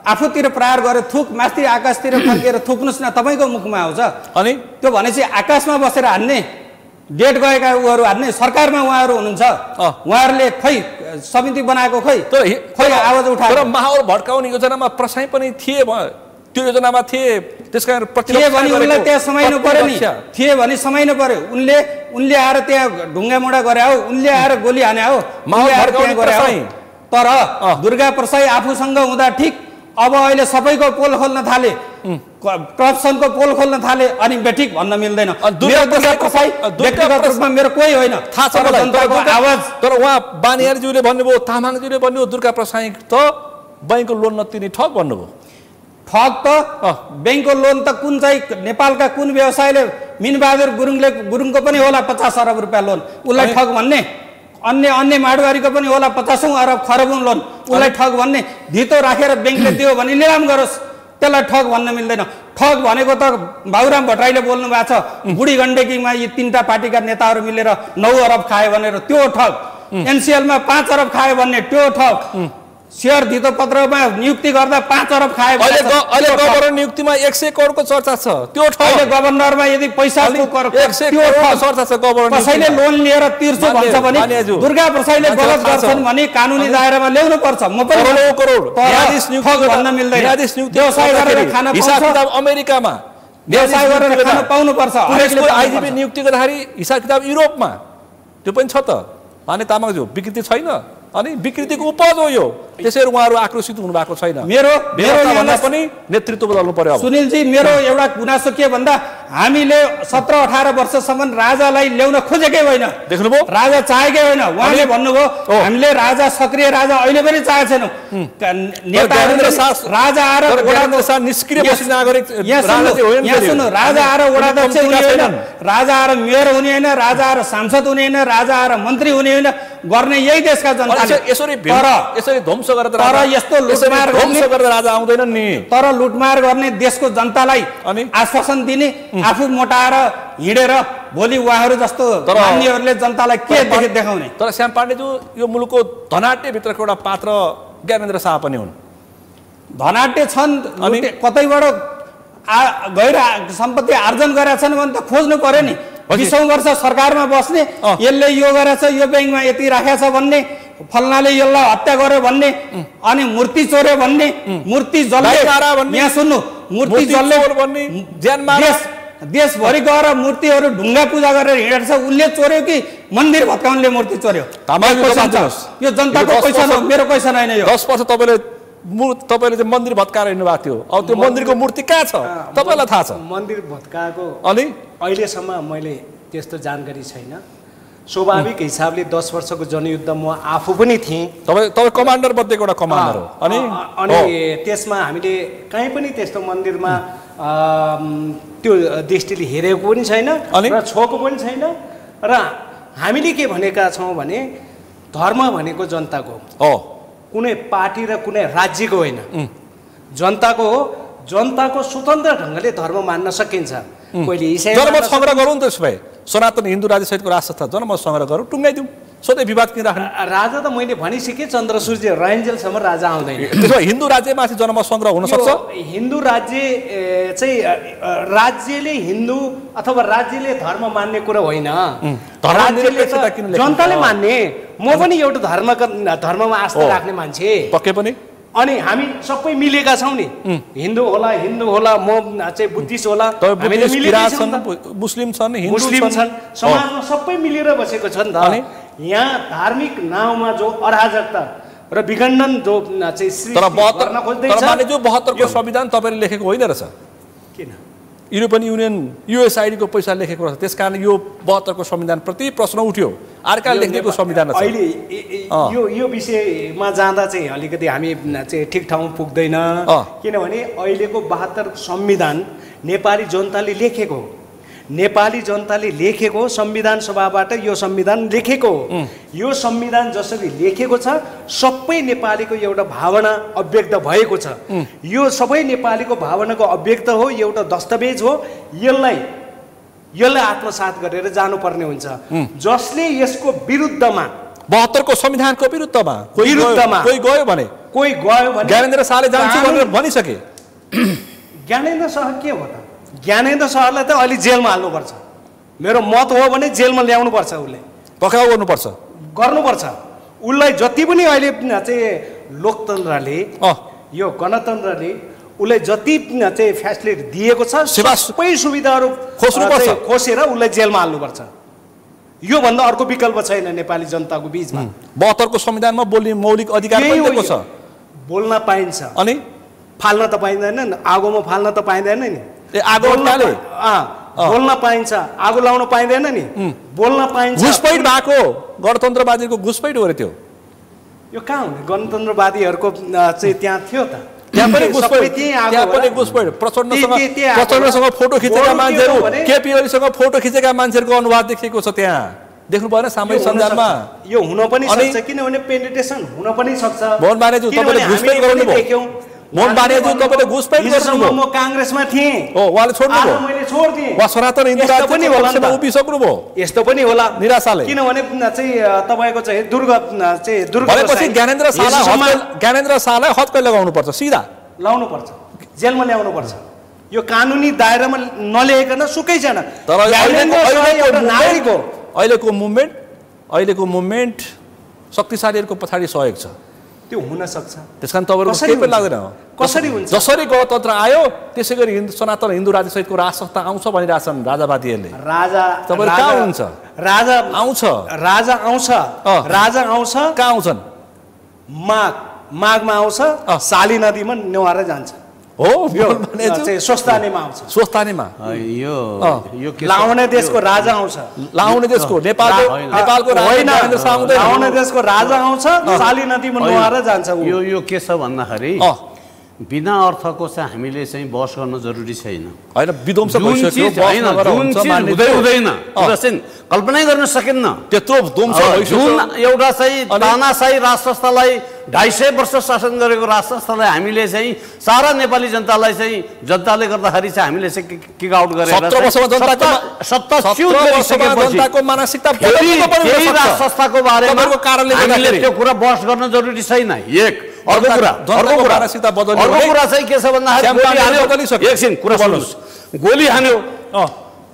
आफूतिर प्रहार गरेर थुक माथि आकाशतिर फर्केर थुक्नुहोस् न, तपाईँको मुखमा आउँछ। अनि त्यो भनेपछि आकाशमा बसेर हान्ने डेट गएका उहरू हान्ने सरकारमा उहाँहरू हुनुहुन्छ उहाँहरूले खै समिति बनाएको खै आवाज उठाएर तर माहौल भड्काउने योजनामा प्रसाई पनि थिए त्यो योजनामा थिए त्यसकारण थिए भने उनलाई त्यहाँ समाइनु पर्यो नि थिए भने समाइनु पर्यो उनले आएर त्यहाँ ढुङ्गा मुढा गरे हो उनले आएर गोली हाने हो माहौल भड्काउने गरे हो तर दुर्गा प्रसाई आफूसँग हुँदा ठिक अब अहिले सबैको पोल खोल्न थाले करप्सनको पोल खोल्न थाले अनि बेठिक भन्न मिल्दैन दुर्गा प्रसाई व्यक्तिगत रूपमा मेरो कोही होइन थाहा छ मलाई आवाज तर उहाँ बानियारज्यूले भन्नुभयो तामाङज्यूले भन्नुभयो दुर्गा प्रसाई त बैंकको लोन नतिर्ने ठग भन्नुभयो ठग त बैंकको लोन त कुन चाहिँ नेपालका कुन व्यवसायले मिनबहादुर गुरुङको पनि होला 50 अरब रुपियाँ लोन उसलाई ठग भन्ने अन्य माडवारीको पनि होला 50औं अरब खरबौं लोन उसलाई ठग भन्ने धितो राखेर बैंकले दियो भने निलाम गरोस् त्यसलाई ठग भन्न मिल्दैन ठग भनेको त बाबुराम भट्टराईले बोल्नु भएको छ बुढी गण्डकीमा यी 3टा पार्टीका नेताहरू मिलेर 9 अरब खाए भनेर त्यो ठग एनसीएलमा 5 अरब खाए भन्ने त्यो ठग शेयर धितो पत्रमा नियुक्ति गर्दा 5 अरब खाए अहिले गभर्नर नियुक्तिमा 100 करोडको चर्चा छ त्यो ठग अहिले गभर्नरमा यदि पैसा त्यो चर्चा छ गभर्नर कसैले लोन लिएर तिर्छु भन्छ भने दुर्गा प्रसाईले गलत गर्छन् भने कानुनी दायरामा ल्याउनु पर्छ म पनि करोड न्यायाधीश नियुक्ति भन्न मिल्दैन व्यवसाय गरेर खान हिसाब किताब अमेरिकामा व्यवसाय गरेर खान पाउनु पर्छ पुलिसको आइजिपी नियुक्ति गर्दाखेरि हिसाब किताब युरोपमा त्यो पनि छ त माने तामाङज्यू विकृति छैन अनि विकृतिको उपज हो यो त्यसैले उहाँहरू आक्रोशित हुनु भएको छैन मेरो भन्दा पनि नेतृत्व बदल्नु पर्यो सुनिलजी मेरो एउटा गुनासो के भन्दा हामीले 17-18 वर्षसम्म राजालाई ल्याउन खोजेकै होइन देख्नुभयो राजा चाहेकै होइन उहाँले भन्नुभयो हामीले राजा सक्रिय राजा अहिले पनि चाहेछौँ नेताहरूले राजा आएर निष्क्रिय बसी नागरिक यहाँ सुन्नु राजा आएर वडाध्यक्ष हुने होइन राजा आएर मेयर हुने होइन राजा आएर सांसद हुने होइन राजा आएर मन्त्री हुने होइन गर्ने यही देशका जनताले यसरी ध्वंस गरेर तर यस्तो लुटमार गरेर राजा आउँदैनन् नि तर लुटमार गर्ने देशको जनतालाई आश्वासन दिने आफू मोटाएर हिँडेर भोलि उहाँहरू जस्तो मान्यहरूले जनतालाई के देखाउने तर श्याम पाण्डेज्यू यो मुलुकको धनाट्यभित्रको एउटा पात्र ज्ञानेन्द्र शाह पनि हुन् धनाट्य छन् कतैबाट गैर सम्पत्ति आर्जन गरेका छन् भने त खोज्नु पर्यो नि 20औं वर्ष सरकारमा बस्ने यसले यो गरेछ यो बैंकमा यति राखेछ भन्ने फल्नाले यसलाई हत्या गर्यो भन्ने अनि मूर्ति चोर्यो भन्ने मूर्ति जल्ले यहाँ सुन्नु मूर्ति जल्ले भन्ने ज्यान मारे देशभरि गएर मूर्तिहरू ढुङ्गा पूजा गरेर हिँडेको छ उसले चोर्यो कि मन्दिर भत्काउनेले मूर्ति चोर्यो यो जनताको पैसा हो मेरो पैसा होइन यो 10 वर्ष तपाईँले चाहिँ मन्दिर भत्काएर हिँड्नु भएको थियो अब त्यो मन्दिरको मूर्ति कहाँ छ तपाईँलाई थाहा छ मन्दिर भत्काएको अनि अहिलेसम्म मैले त्यस्तो जानकारी छैन स्वाभाविक हिसाबले 10 वर्षको जनयुद्ध म आफू पनि थिएँ तपाईँ कमान्डर मध्येको एउटा कमान्डर हो अनि त्यसमा हामीले कहीँ पनि त्यस्तो मन्दिरमा त्यो दृष्टिले हेरेको पनि छैन र छोएको पनि छैन र हामीले के भनेका छौँ भने धर्म भनेको जनताको हो कुनै पार्टी र कुनै राज्यको होइन जनताको हो जनताको स्वतन्त्र ढङ्गले धर्म मान्न सकिन्छ कोहीले इसाई जन्म संग्रह गरौँ त त्यसो भए सनातन हिन्दू राज्य सहितको राष्ट्र छ जन्म संग्रह गरौँ टुङ्गाइदिउँ सधैँ विवाद किन राख्ने राजा त मैले भनिसकेँ चन्द्र सूर्य रहन्जेलसम्म राजा आउँदैन त्यसो भए हिन्दू राज्यमाथि जन्म संग्रह हुन सक्छ हिन्दू राज्य चाहिँ राज्यले हिन्दू अथवा राज्यले धर्म मान्ने कुरा होइन जनताले मान्ने म पनि एउटा धर्ममा आस्था राख्ने मान्छे पक्कै पनि अनि हामी सबै मिलेका छौँ नि हिन्दू होला म चाहिँ बुद्धिस्ट होला मुस्लिम छन् मुस्लिम छन् समाजमा सबै मिलेर बसेको छ नि त यहाँ धार्मिक नाउँमा जो अराजकता र विखण्डन जो चाहिँ गर्न खोज्दैछ जो 72 को संविधान तपाईँले लेखेको होइन रहेछ किन युरोपियन युनियन युएसआइडी को पैसा लेखेको रहेछ त्यसकारण यो 72 को संविधान प्रति प्रश्न उठ्यो अर्का लेखेको संविधान छ अहिले यो विषयमा जाँदा चाहिँ अलिकति हामी चाहिँ ठिक ठाउँमा पुग्दैन किनभने अहिलेको 72 संविधान नेपाली जनताले लेखेको नेपाली जनताले लेखेको संविधान सभाबाट यो संविधान लेखेको यो संविधान जसरी लेखेको छ सबै नेपालीको एउटा भावना अभिव्यक्त भएको छ यो सबै नेपालीको भावनाको अभिव्यक्त हो एउटा दस्तावेज हो यसलाई आत्मसात गरेर जानुपर्ने हुन्छ जसले यसको विरुद्धमा 72 को संविधानको विरुद्धमा कोही गयो भने ज्ञानेन्द्र शाहले जान्छु भनेर भनिसके ज्ञानेन्द्र शाह के हो त ज्ञानेन्द्र शाहलाई त अहिले जेलमा हाल्नुपर्छ मेरो मत हो भने जेलमा ल्याउनु पर्छ, उसले पक्राउ गर्नुपर्छ, गर्नुपर्छ। उसलाई जति पनि अहिले चाहिँ लोकतन्त्रले यो गणतन्त्रले उसलाई जति चाहिँ फेसिलिटी दिएको छ सबै सुविधाहरू खोसेर उसलाई जेलमा हाल्नुपर्छ। यो भन्दा अर्को विकल्प छैन नेपाली जनताको बीचमा। 72 को संविधानमा बोल्ने मौलिक अधिकार पनि दिएको छ, बोल्न पाइन्छ, अनि फाल्न त पाइँदैन, आगोमा फाल्न त पाइँदैन नि। बोल्न पाइन्छ, आगो लाउन पाइँदैन नि, बोल्न पाइन्छ। घुसपैठ भएको गणतन्त्रवादीको घुसपैठ हो रे त्यो। यो कहाँ हुने गणतन्त्रवादीहरूको चाहिँ त्यहाँ थियो त, त्यहाँ पनि घुसपैठ प्रचण्डसँग फोटो खिचेका मान्छेहरू, केपी ओलीसँग फोटो खिचेका मान्छेहरूको अनुवाद देखिएको छ त्यहाँ, देख्नु भएन सामाजिक सञ्जालमा। यो हुन पनि सक्छ, किनभने पेनिटेसन हुन पनि सक्छ। मोहन बानेज्यू तपाईले घुसपैठ गर्नुभयो, मोहन बानेज्यू तपाईले घुसपैठ गर्नुभयो। म कांग्रेसमा थिएँ, उहाँले छोड्नुभयो, मैले छोड्दिएँ। वा सनातन हिन्दू राज्यको पक्षमा उभिसक्नुभयो, यस्तो पनि होला निराशाले। किनभने चाहिँ तपाईँको चाहिँ दुर्ग भनेपछि ज्ञानेन्द्र शाहलाई हत्कै लगाउनु पर्छ, सिधा लाउनु पर्छ, जेलमा ल्याउनु पर्छ। यो कानुनी दायरामा नल्याइकन सुकै छैन। तर अहिलेको मुभमेन्ट शक्तिशालीहरूको पछाडि सहयोग छ, त्यो हुन सक्छ। त्यसकारण तपाईँहरूको केही पनि लाग्दैन कसरी हुन्छ। जसरी गणतन्त्र आयो त्यसै गरी सनातन हिन्दू राज्य सहितको राजसत्ता आउँछ भनिरहेछन् राजावादीहरूले। तपाईँहरू कहाँ हुन्छ? राजा आउँछ, कहाँ आउँछन्? माघमा आउँछ, साली नदीमा नेवारै जान्छ। हो स्वस्थानीमा आउँछ, स्वस्थानीमा यो लाउने देशको राजा आउँछ, लाउने देशको नेपालको लाउने देशको राजा आउँछ, साली नदीमा नुहाएर जान्छ। यो के छ भन्दाखेरि बिना अर्थको चाहिँ हामीले चाहिँ बहस गर्न जरुरी छैन। होइन विध्वंस भइसक्यो, हुँदैन कल्पनै गर्न सकिन्न त्यत्रो ध्वंस जुन एउटा चाहिँ तानाशाही राज संस्थालाई 250 वर्ष शासन गरेको राज संस्थालाई हामीले चाहिँ सारा नेपाली जनतालाई चाहिँ जनताले गर्दाखेरि चाहिँ हामीले चाहिँ किक आउट गरेर 17 वर्षमा जनताको मानसिकता बदलिएको पनि राज संस्थाको बारेमा हामीले त्यो कुरा बहस गर्न जरुरी छैन। अर्को कुरा चाहिँ के छ भन्दाखेरि एकछिन कुरा सुन्नुहोस्, गोली हान्यो,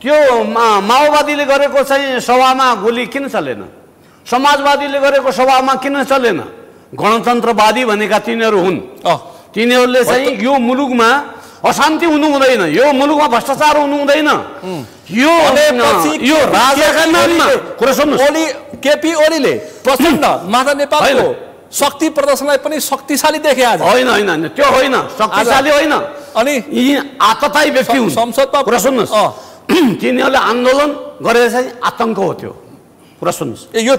त्यो माओवादीले गरेको चाहिँ सभामा गोली किन चलेन? समाजवादीले गरेको सभामा किन चलेन? गणतन्त्रवादी भनेका तिनीहरू हुन्, तिनीहरूले चाहिँ यो मुलुकमा अशान्ति हुनु हुँदैन, यो मुलुकमा भ्रष्टाचार हुनु हुँदैन, यो राजाका नाममा कुरा सुन्नुहोस्। केपी ओलीले प्रचण्ड माता नेपालको शक्ति प्रदर्शनलाई पनि शक्तिशाली देखे आज। होइन त्यो होइन, शक्तिशाली होइन, अनि यी आततायी व्यक्ति हुन् संसदमा। कुरा सुन्नुहोस्, तिनीहरूले आन्दोलन गरेर चाहिँ आतंक हो त्यो। कुरा सुन्नुहोस्, यो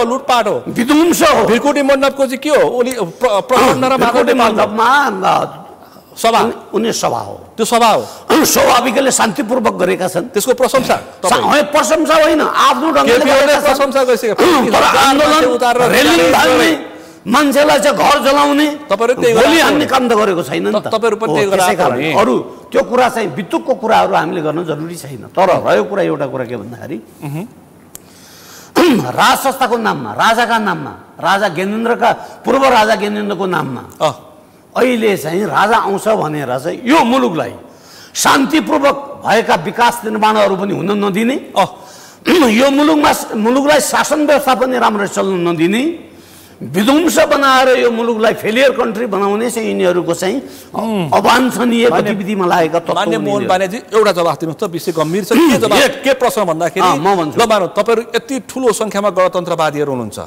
लुटपाट हो, विध्वंस हो। भिरकोटी मण्डपको चाहिँ के हो? ओली प्रचण्ड र भिरकोटी मण्डपमा सभा, उनी सभा हो, त्यो सभा हो, स्वाभाविकले शान्तिपूर्वक गरेका छन्। त्यसको प्रशंसा प्रशंसा होइन, आफ्नो ढङ्गले प्रशंसा गरिसके। आन्दोलन रेलिङ हान्ने, मान्छेलाई चाहिँ घर जलाउने, गोली हान्ने काम त गरेको छैन नि त। अरू त्यो कुरा चाहिँ बितुकको कुराहरू हामीले गर्न जरुरी छैन। तर रह्यो कुरा एउटा कुरा के भन्दाखेरि राज संस्थाको नाममा, राजाका नाममा, राजा ज्ञानेन्द्रका पूर्व राजा ज्ञानेन्द्रको नाममा अहिले चाहिँ राजा आउँछ भनेर चाहिँ यो मुलुकलाई शान्तिपूर्वक भएका विकास निर्माणहरू पनि हुन नदिने, यो मुलुकलाई शासन व्यवस्था पनि राम्ररी चल्न नदिने, विध्वंस बनाएर यो मुलुकलाई फेलियर कन्ट्री बनाउने चाहिँ यिनीहरूको चाहिँ अवाञ्छनीय गतिविधिमा लागेका तत्त्व। मान्य मोहन बानेजी एउटा जवाफ दिनुहोस् त, विषय गम्भीर छ। के जवाफ के प्रश्न भन्दाखेरि म भन्छु, ल मानौ तपाईहरु यति ठूलो संख्यामा गणतन्त्रवादीहरू हुनुहुन्छ,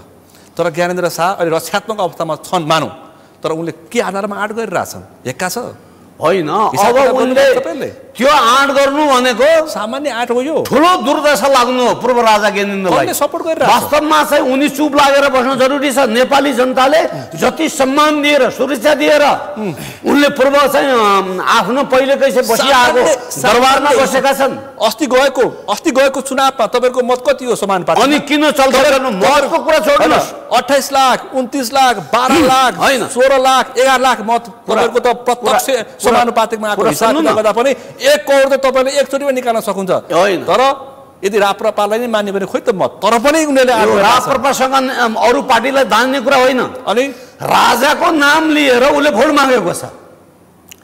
तर ज्ञानेन्द्र शाह अहिले रक्षात्मक अवस्थामा छन् मानौ, तर उनले के आधारमा आँट गरिरहेछन्? एक्का छ होइन, अब उनले त्यो आँट गर्नु भनेको सामान्य आँट हो, यो ठुलो दुर्दशा लाग्नु हो पूर्व राजा ज्ञानेन्द्रलाई। सपोर्ट गरिरहेछ। वास्तवमा चाहिँ उनी चुप लागेर बस्न जरुरी छ। नेपाली जनताले जति सम्मान दिएर सुरक्षा दिएर उनले पूर्व चाहिँ आफ्नो पहिलेकै चाहिँ बसिआएको दरबारमा बसेका छन्। अस्ति गएको चुनावमा तपाईहरुको मत कति हो समान पार्टी? अनि किन चल्दैन? मतको कुरा छोड्नुस्। 28 लाख, 29 लाख, 12 लाख, 16 लाख, 11 लाख मत तपाईहरुको त प्रत्यक्ष समानुपातिकमा आएको हिसाबले गर्दा पनि 1 करोड त तपाईले एकचोटिमा निकाल्न सक्नुहुन्छ। तर यदि राप्रपालाई नै मान्यो भने खोइ त मत, तर पनि उनीहरूले राप्रपासँग अरू पार्टीलाई दान्ने कुरा होइन। अनि राजाको नाम लिएर उसले भोट मागेको छ,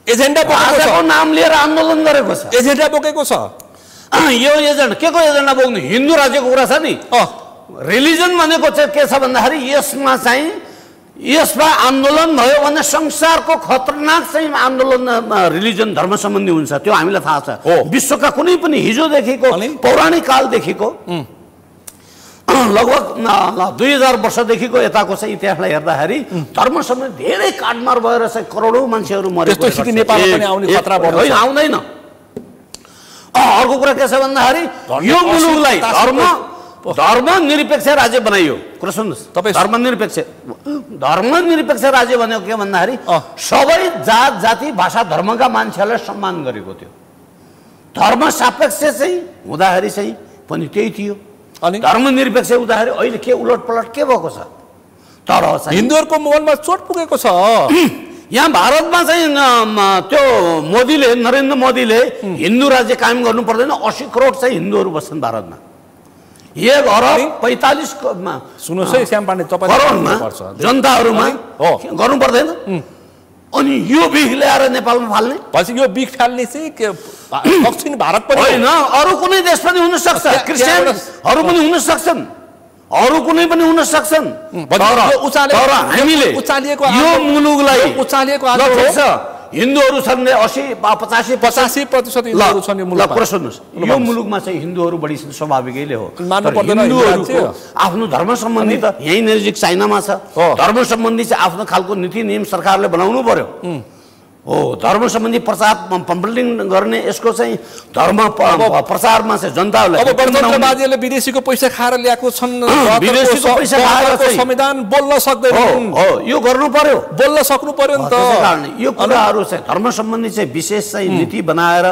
एजेन्डा राजाको नाम लिएर आन्दोलन गरेको छ, एजेन्डा बोकेको छ। यो एजेन्डा के को एजेन्डा बोक्नु हिन्दू राज्यको कुरा छ नि रिलिजन भनेको चाहिँ के छ भन्दाखेरि यसमा चाहिँ यसमा आन्दोलन भयो भने संसारको खतरनाक चाहिँ आन्दोलन रिलिजन धर्म सम्बन्धी हुन्छ त्यो हामीलाई थाहा छ विश्वका कुनै पनि हिजोदेखिको पौराणिक कालदेखिको लगभग 2000 वर्षदेखिको यताको चाहिँ इतिहासलाई हेर्दाखेरि धर्म सम्बन्धी धेरै काटमार भएर चाहिँ करोडौँ मान्छेहरू मरेको छ नेपालमा पनि आउने खतरा होइन आउँदैन अर्को कुरा के छ भन्दाखेरि यो मुलुकलाई धर्मनिरपेक्ष राज्य बनाइयो कुरा सुन्नुहोस् तपाईँ धर्मनिरपेक्ष राज्य भनेको के भन्दाखेरि सबै जात जाति भाषा धर्मका मान्छेहरूलाई सम्मान गरेको थियो धर्म सापेक्ष चाहिँ हुँदाखेरि चाहिँ पनि त्यही थियो धर्मनिरपेक्ष हुँदाखेरि अहिले के उलटपलट के भएको छ तर हिन्दूहरूको मनमा चोट पुगेको छ यहाँ भारतमा चाहिँ त्यो मोदीले नरेन्द्र मोदीले हिन्दू राज्य कायम गर्नु पर्दैन 80 करोड चाहिँ हिन्दूहरू बस्छन् भारतमा 1 अरब 45 सुन्नुहोस् है श्याम पाण्डे करोडमा जनताहरूमा गर्नु पर्दैन अनि यो बिख ल्याएर नेपालमा फाल्ने पछि यो बिख फाल्ने चाहिँ दक्षिण भारत पनि होइन अरू कुनै देश पनि हुन सक्छ क्रिस्चियनहरू पनि हुन सक्छन् अरू कुनै पनि हुन सक्छन् तर हामीले यो मुलुकलाई उचालिएको हिन्दूहरू छन् 85% हिन्दूहरू छन् यो मुलुकमा कुरा सुन्नुहोस् यो मुलुकमा चाहिँ हिन्दूहरू बढी स्वाभाविकैले हो हिन्दूहरूको आफ्नो धर्म सम्बन्धी त यही नजिक चाइनामा छ धर्म सम्बन्धी चाहिँ आफ्नो खालको नीति नियम सरकारले बनाउनु पर्यो हो धर्म सम्बन्धी प्रचार पम्पलिङ गर्ने यसको चाहिँ धर्म प्रचारमा चाहिँ जनताहरूलाई अब गणतन्त्रवादीहरूले विदेशीको पैसा खाएर ल्याएको छन् विदेशीको पैसा खाएर संविधान बोल्न सक्दैन हो यो गर्नु पर्यो बोल्न सक्नु पर्यो नि त त्यसै कारण यो कुराहरू चाहिँ धर्म सम्बन्धी चाहिँ विशेष चाहिँ नीति बनाएर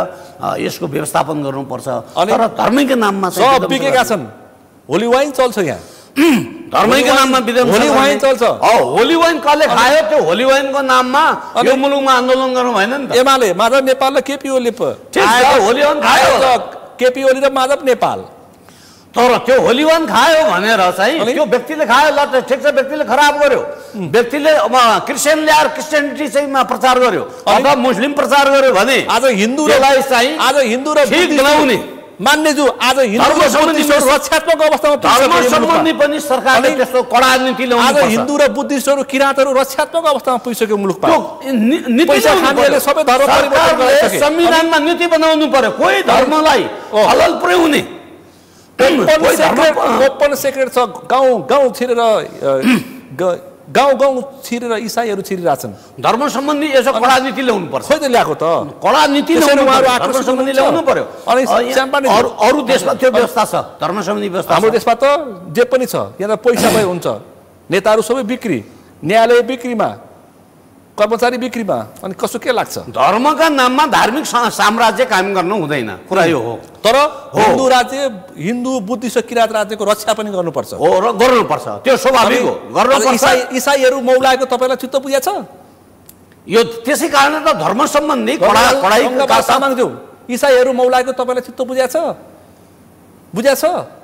यसको व्यवस्थापन गर्नुपर्छ तर धर्मकै नाममा चाहिँ सब बिकेका छन् होली वाइन चल्छ यहाँ धर्मैको नाममा होली वाइन चल्छ होली वाइन कसले खायो त्यो होली वाइनको नाममा यो मुलुकमा आन्दोलन गर्नु भएन नि त एमाले माधव नेपाल र केपी ओली होली वाइन खायो केपी ओली र माधव नेपाल तर त्यो होली वाइन खायो भनेर चाहिँ त्यो व्यक्तिले खायो ल ठिक छ व्यक्तिले खराब गर्यो व्यक्तिले क्रिस्चियन ल्याएर क्रिस्चियनिटी चाहिँ प्रचार गर्यो अथवा मुस्लिम प्रचार गर्यो भने आज हिन्दूलाई चाहिँ आज हिन्दू र ठिक बनाउने मान्नेजु आज हिन्दू रक्षात्मक अवस्थामा धर्म सम्बन्धी पनि सरकारले त्यस्तो कडा नीति ल्याउनु आज हिन्दू र बुद्धिस्टहरू किराँतहरू रक्षात्मक अवस्थामा पुगिसक्यो मुलुकमा पैसा खानेले सबै धर्म परिवर्तन गरिसके संविधानमा नीति बनाउनु पर्यो कोही धर्मलाई हलाल पुर्याउने ओपन सेक्रेट छ गाउँ छिरेर गाउँ छिरेर इसाईहरू छिरिरहेछन् धर्म सम्बन्धी यसो कडा नीति ल्याउनु पर्छ खोइ त ल्याएको त कडा नीति धर्म सम्बन्धी ल्याउनु पर्यो अनि अरू देशमा त्यो व्यवस्था छ धर्म सम्बन्धी व्यवस्था हाम्रो देशमा त जे पनि छ यहाँ त पैसा भए हुन्छ नेताहरू सबै बिक्री न्यायालय बिक्रीमा कर्मचारी बिक्रीमा अनि कसो के लाग्छ धर्मका नाममा धार्मिक साम्राज्य कायम गर्नु हुँदैन कुरा यो हो तर हिन्दू राज्य हिन्दू बुद्धिस्ट किराँत राज्यको रक्षा पनि गर्नुपर्छ हो र गर्नुपर्छ त्यो स्वाभाविक हो गर्नुपर्छ इसाईहरू मौलाएको तपाईँलाई चित्त बुझेछ यो त्यसै कारणले त धर्म सम्बन्धी कडाई सामाङज्यू इसाईहरू मौलाएको तपाईँलाई चित्त बुझेछ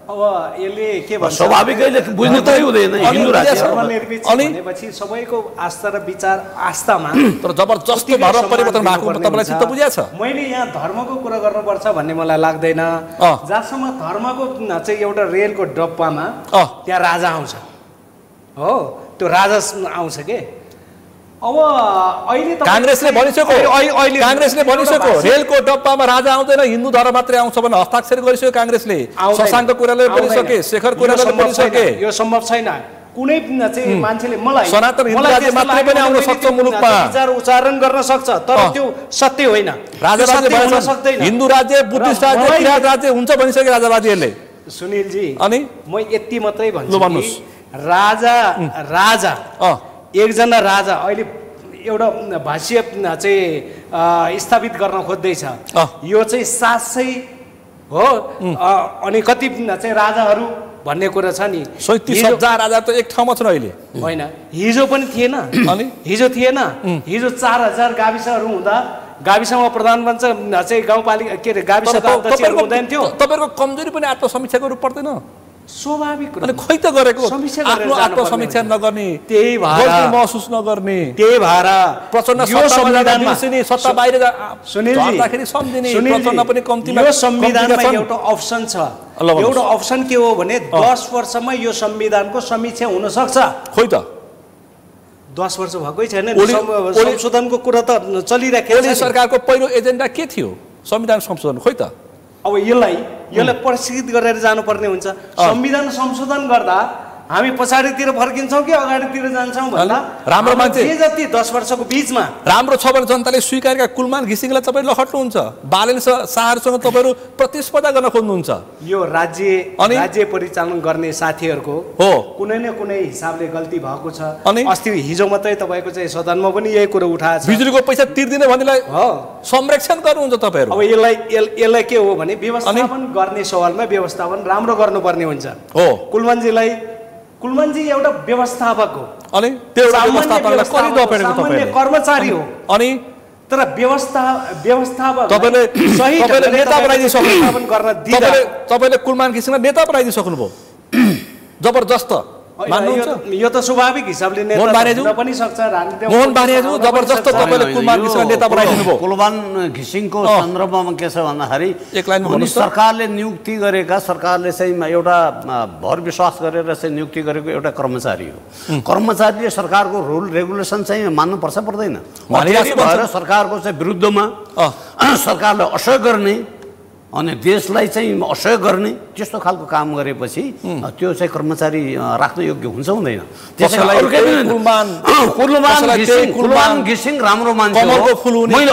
अब यसले के भन्छ स्वाभाविकैले बुझ्नु त हुँदैन हिन्दू राज्य भनेपछि सबैको आस्था र विचार आस्थामा तर जबरजस्ती धर्म परिवर्तन भएको तपाईलाई चित्त बुझेछ मैले यहाँ धर्मको कुरा गर्नुपर्छ भन्ने मलाई लाग्दैन जहाँसम्म धर्मको चाहिँ एउटा रेलको डब्बामा त्यहाँ राजा आउँछ हो त्यो राजा आउँछ के अब अहिले कांग्रेसले भनिसक्यो रेलको डब्बामा राजा आउँदैन हिन्दू धर्म मात्रै आउँछ भने हस्ताक्षर गरिसक्यो कांग्रेसले शशाङ्क कुराले बोलिसके शेखर कुराले बोलिसके यो सम्भव छैन कुनै चाहिँ मान्छेले मलाई सनातन हिन्दू राज्य मात्रै पनि आउन सक्छ मुलुकमा विचार उच्चारण गर्न सक्छ तर त्यो सत्य होइन राजावादी भन्न सक्दैन हिन्दू राज्य बुद्धिस्ट राज्य किराँत राज्य हुन्छ भनिसके राजावादीहरूले सुनिलजी अनि म यति मात्रै भन्छु राजा एकजना राजा अहिले एउटा भाष्य चाहिँ स्थापित गर्न खोज्दैछ यो चाहिँ 700 हो अनि कति चाहिँ राजाहरू भन्ने कुरा छ नि 37,000 राजा त एक ठाउँमा छन् अहिले होइन हिजो पनि थिएन अनि हिजो 4000 गाविसहरू हुँदा गाविसमा प्रधान बन्छ चाहिँ गाउँपालिका के अरे गाविस अध्यक्ष हुँदैन थियो तपाईहरुको कमजोरी पनि आत्मसमीक्षा गर्नु पर्दैन स्वाभाविक अनि खोइ त गरेको आफ्नो आत्मसमीक्षा नगर्ने त्यही भएर महसुस नगर्ने त्यही भएर प्रचण्ड सत्ता बाहिर जाँदाखेरि सम्झिने प्रचण्ड पनि कम्तीमा यो संविधानमा एउटा अप्सन छ एउटा अप्सन के हो भने 10 वर्षमा यो संविधानको समीक्षा हुन सक्छ खोइ त 10 वर्ष भएकै छैन संशोधनको कुरा त चलिरहेको छ सरकारको पहिलो एजेन्डा के थियो संविधान संशोधन खोइ त अब यसलाई प्रशिक्षित गरेर जानुपर्ने हुन्छ संविधान संशोधन गर्दा हामी पछाडितिर फर्किन्छौँ कि अगाडितिर जान्छौँ भन्दा राम्रो मान्छे जे जति 10 वर्षको बीचमा राम्रो छ भने जनताले स्वीकारेका कुलमान घिसिङलाई तपाईले लखट्नुहुन्छ बालेन शाहरुसँग तपाईहरु प्रतिस्पर्धा गर्न खोज्नुहुन्छ यो राज्य परिचालन गर्ने साथीहरुको हो कुनै न कुनै हिसाबले गल्ती भएको छ अस्ति हिजो मात्रै तपाईको चाहिँ सदनमा पनि यही कुरा उठाएको छ बिजुलीको पैसा तिर्दिने भन्नेलाई संरक्षण गर्नुहुन्छ तपाईहरु अब यसलाई के हो भने व्यवस्थापन गर्ने सवालमा व्यवस्थापन राम्रो गर्नुपर्ने हुन्छ हो कुलमानजी एउटा व्यवस्थापक हो अनि त्यो व्यवस्थापकलाई कति दपेको तपाईले कर्मचारी हो अनि तर व्यवस्थापक तपाईले नेता बनाइदिनु सक्नु तपाईले कुलमान घिसिङलाई नेता बनाइदिनु सक्नुभयो जबरजस्त यो त स्वाभाविक हिसाबले नेता पनि सक्छ मोहन बानियाजु जबरजस्त तपाईले कुलमान घिसिङलाई नेता बनाइदिनु भयो कुलमान घिसिङको सन्दर्भमा के छ भन्दाखेरि एक लाइनमा भन्नु सरकारले नियुक्ति गरेका सरकारले चाहिँ एउटा भर विश्वास गरेर चाहिँ नियुक्ति गरेको एउटा कर्मचारी हो कर्मचारीले सरकारको रुल रेगुलेसन चाहिँ मान्नु पर्छ पर्दैन भएर सरकारको चाहिँ विरुद्धमा सरकारले असहयोग गर्ने अनि देशलाई चाहिँ असहयोग गर्ने त्यस्तो खालको काम गरेपछि त्यो चाहिँ कर्मचारी राख्न योग्य हुन्छ हुँदैन त्यसैलाई कुलमान घिसिङ राम्रो मान्छे हो मैले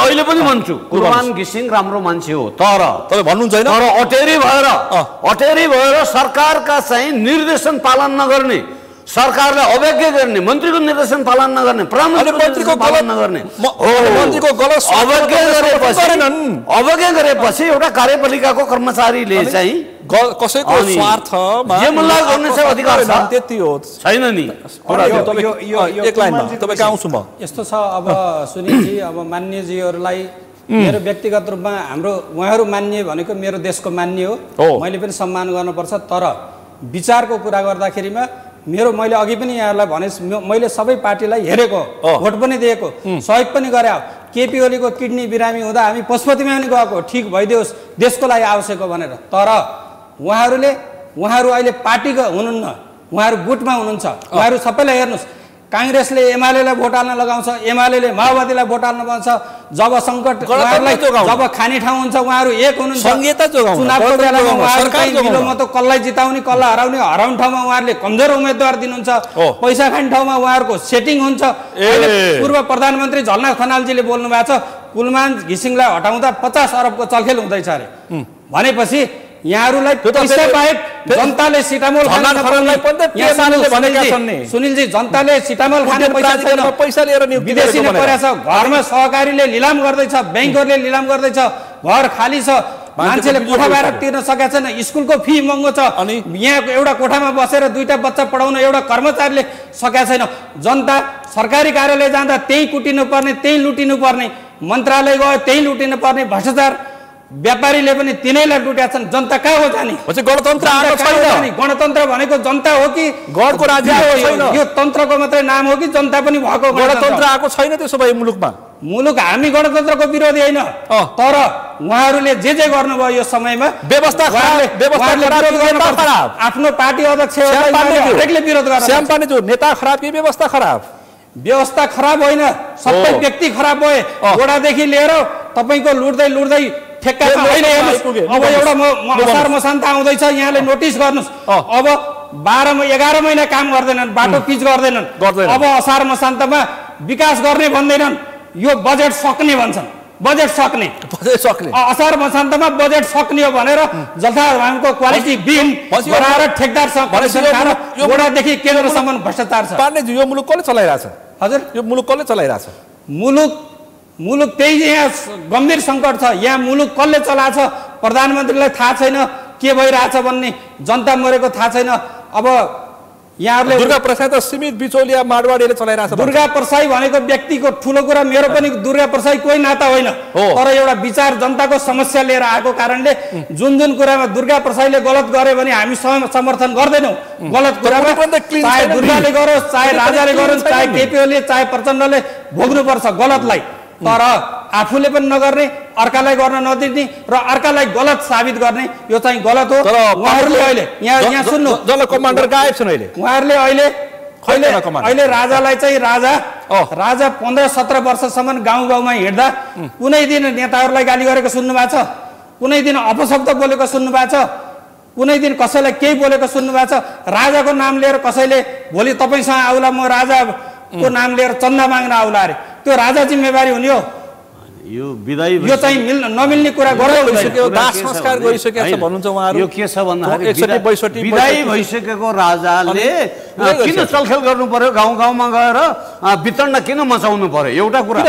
अहिले पनि भन्छु कुलमान घिसिङ राम्रो मान्छे हो तर भन्नुहुन्छ हैन तर अटेरी भएर सरकारका चाहिँ निर्देशन पालन नगर्ने सरकारले अवज्ञा गर्ने मन्त्रीको निर्देशन पालन नगर्ने प्रधानमन्त्रीको पालन नगर्ने मन्त्रीको गलत अवज्ञा गरेपछि एउटा कार्यपालिकाको कर्मचारीले चाहिँ कसैको स्वार्थमा जे मलाई गर्ने चाहिँ अधिकार छ त्यति हो छैन नि एक लाइनमा तपाईको आउँछु म यस्तो छ अब सुनिलजी अब मान्यजीहरुलाई मेरो व्यक्तिगत रूपमा हाम्रो उहाँहरु मान्य भनेको मेरो देशको मान्य हो मैले पनि सम्मान गर्नुपर्छ तर विचारको कुरा गर्दाखेरिमा मैले अघि पनि यहाँलाई भने मैले सबै पार्टीलाई हेरेको भोट पनि दिएको सहयोग पनि गरे केपी ओलीको किडनी बिरामी हुँदा हामी पशुपतिमा पनि गएको ठीक भइदियोस् देशको लागि आवश्यक हो भनेर तर उहाँहरु अहिले पार्टीको हुनुहुन्न उहाँहरु गुटमा हुनुहुन्छ उहाँहरु सबैलाई हेर्नुस् कांग्रेसले एमालेलाई भोट हाल्न लगाउँछ एमालेले माओवादीलाई भोट हाल्न लगाउँछ जब संकट उहाँहरुलाई जब खाने ठाउँ हुन्छ उहाँहरु एक हुनुहुन्छ संघीयता जोगाउनु चुनावको बेलामा उहाँहरुले त कसलाई जिताउने कसलाई हराउने ठाउँमा उहाँहरुले कमजोर उम्मेदवार दिनुहुन्छ पैसा खाने ठाउँमा उहाँहरुको सेटिङ हुन्छ पूर्व प्रधानमन्त्री झलनाथ खनालजीले बोल्नु भएको छ कुलमान घिसिङलाई हटाउँदा 50 अरबको चलखेल हुँदैछ अरे भनेपछि यहाँहरुलाई पैसा बाहेक जनताले सिटामोल सुनिलजी जनताले सिटामोल खाने पैसा लिएर विदेशीले परेछ घरमा सहकारीले लिलाम गर्दैछ बैंकहरुले लिलाम गर्दैछ घर खाली छ मान्छेले कोठा भाडा तिर्न सकेको छैन स्कुलको फी महँगो छ अनि यहाँ एउटा कोठामा बसेर दुईटा बच्चा पढाउन एउटा कर्मचारीले सकेको छैन जनता सरकारी कार्यालय जाँदा त्यही कुटिनु पर्ने त्यही लुटिनु पर्ने मन्त्रालय गयो त्यही लुटिनु पर्ने भ्रष्टाचार व्यापारीले पनि तिनैलाई लुटेका छन् जनता कहाँ हो जाने गणतन्त्र आएको छैन गणतन्त्र भनेको जनता हो कि गणको राज्य हो यो तन्त्रको मात्रै नाम हो कि जनता पनि भएको गणतन्त्र आएको छैन त्यसो भए मुलुक हामी गणतन्त्रको विरोधी होइन तर उहाँहरुले जे गर्नुभयो यो समयमा व्यवस्था आफ्नो पार्टी अध्यक्ष हरेकले विरोध गर्छ श्याम पाण्डेज्यू नेता खराब कि व्यवस्था खराब होइन सबै व्यक्ति खराब भए गोडादेखि लिएर तपाईको लुट्दै ठेक्का अब एउटा असार मसान्त आउँदैछ यहाँले नोटिस गर्नुस् अब 11 महिना काम गर्दैनन् बाटो पिच गर्दैनन् अब असार मसान्तमा विकास गर्ने भन्दैनन् यो बजेट सक्ने भन्छन् बजेट सक्ने असार मसान्तमा बजेट सक्ने हो भनेर जथाभावको क्वालिटी बिल गराएर ठेकदार गोडादेखि केन्द्रसम्म भ्रष्टाचार छ पाण्डेजी यो मुलुक कसले चलाइराछ हजुर यो मुलुक कसले चलाइराछ मुलुक त्यही यहाँ गम्भीर संकट छ यहाँ मुलुक कसले चलाछ प्रधानमन्त्रीलाई थाहा छैन के भइराछ भन्ने जनता मरेको थाहा छैन अब यहाँहरूले दुर्गा प्रसाद त सीमित बिचौलिया माडवाडीले चलाइरहेछ। दुर्गा प्रसाई भनेको व्यक्तिको ठुलो कुरा, मेरो पनि दुर्गा प्रसाई कोही नाता होइन, तर एउटा विचार जनताको समस्या लिएर आएको कारणले जुन जुन कुरामा दुर्गा प्रसाईले गलत गरे भने हामी समर्थन गर्दैनौँ। गलत कुरामा चाहे दुर्गाले गरोस्, चाहे राजाले गरोस्, चाहे केपी ओलीले, चाहे प्रचण्डले भोग्नुपर्छ गलतलाई, तर आफूले पनि नगर्ने, अर्कालाई गर्न नदिने र अर्कालाई गलत साबित गर्ने, यो चाहिँ गलत हो। उहाँहरूले अहिले यहाँ सुन्नु, जल कमान्डर गायब छन् अहिले। उहाँहरूले अहिले राजालाई चाहिँ राजा 15-17 वर्षसम्म गाउँ गाउँमा हिँड्दा कुनै दिन नेताहरूलाई गाली गरेको सुन्नु भएको छ? कुनै दिन अपशब्द बोलेको सुन्नु भएको छ? कुनै दिन कसैलाई केही बोलेको सुन्नु भएको छ? राजाको नाम लिएर कसैले भोलि तपाईँसँग आउला, म राजाको नाम लिएर चन्दा माग्न आउला अरे, त्यो राजा जिम्मेवारी हुने हो? यो चाहिँ नमिल्ने कुरा गरिसक्यो, दाह संस्कार गरिसकेको छ भन्नुहुन्छ उहाँहरू। यो के छ भन्दाखेरि विदाई भइसकेको राजाले किन चलखेल गर्नु पर्यो? गाउँ गाउँमा गएर वितरण किन मचाउनु पर्यो? एउटा कुरा।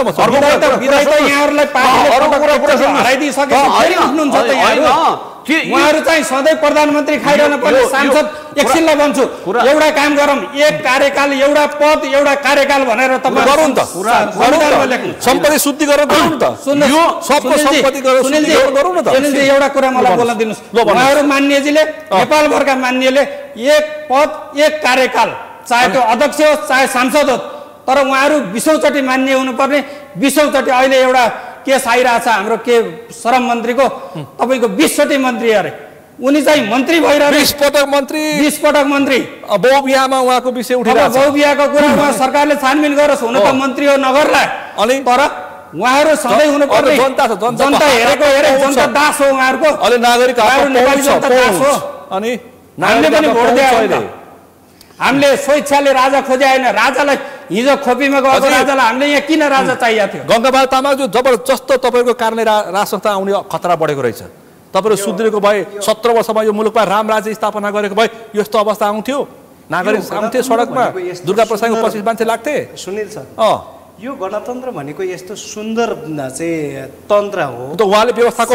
उहाँहरू चाहिँ सधैँ प्रधानमन्त्री खाइरहनु पर्ने, सांसद एकछिनलाई भन्छु, एउटा काम गरौँ, एक कार्यकाल एउटा पद एउटा कार्यकाल भनेर तपाईँ गरौँ त, सम्पत्ति शुद्धि गरेर गरौँ त, यो सबको सम्पत्ति गरेर शुद्धि गरौँ न त। सुनिलजी एउटा कुरा मलाई बोल्न दिनुहोस्, उहाँहरू मान्यजीले, नेपालभरका मान्यले एक पद एक कार्यकाल, चाहे त्यो अध्यक्ष होस् चाहे सांसद होस्, तर उहाँहरू 20औँचोटि मान्य हुनुपर्ने। 20औँचोटि अहिले एउटा केस आइरहेछ हाम्रो के श्रम मन्त्रीको, तपाईँको 20चोटि मन्त्री अरे, उनी चाहिँ मन्त्री भइरहेको 20 पटक मन्त्री, 20 पटक मन्त्री। बहुबियामा उहाँको विषय उठिरहेछ। बहुबियाको कुरा उहाँ सरकारले छानबिन गरोस्, हुन त मन्त्री हो नगर्ला, तर उहाँहरू सधैँ हुनुपर्ने। जनता हेरेको जनता दास हो उहाँहरूको, नेपाली जनता दास हो। अनि हामीले पनि भोट दियो, हामीले स्वेच्छाले राजा खोजे होइन, राजालाई हिजो खोपीमा गएको राजालाई हामीले यहाँ किन राजा चाहिएको थियो? गङ्गाबहादुर तामाङज्यू, जबरजस्त तपाईँको कारणले राज संस्था आउने खतरा बढेको रहेछ। तपाईँहरू सुध्रेको भए 17 वर्षमा यो मुलुकमा राम राज्य स्थापना गरेको भए यस्तो अवस्था आउँथ्यो? नागरिक आउँथे सडकमा, दुर्गा प्रसादको 25 मान्छे लाग्थे। सुनिल सर, यो गणतन्त्र भनेको यस्तो सुन्दर चाहिँ तन्त्र हो। त उहाँले व्यवस्थाको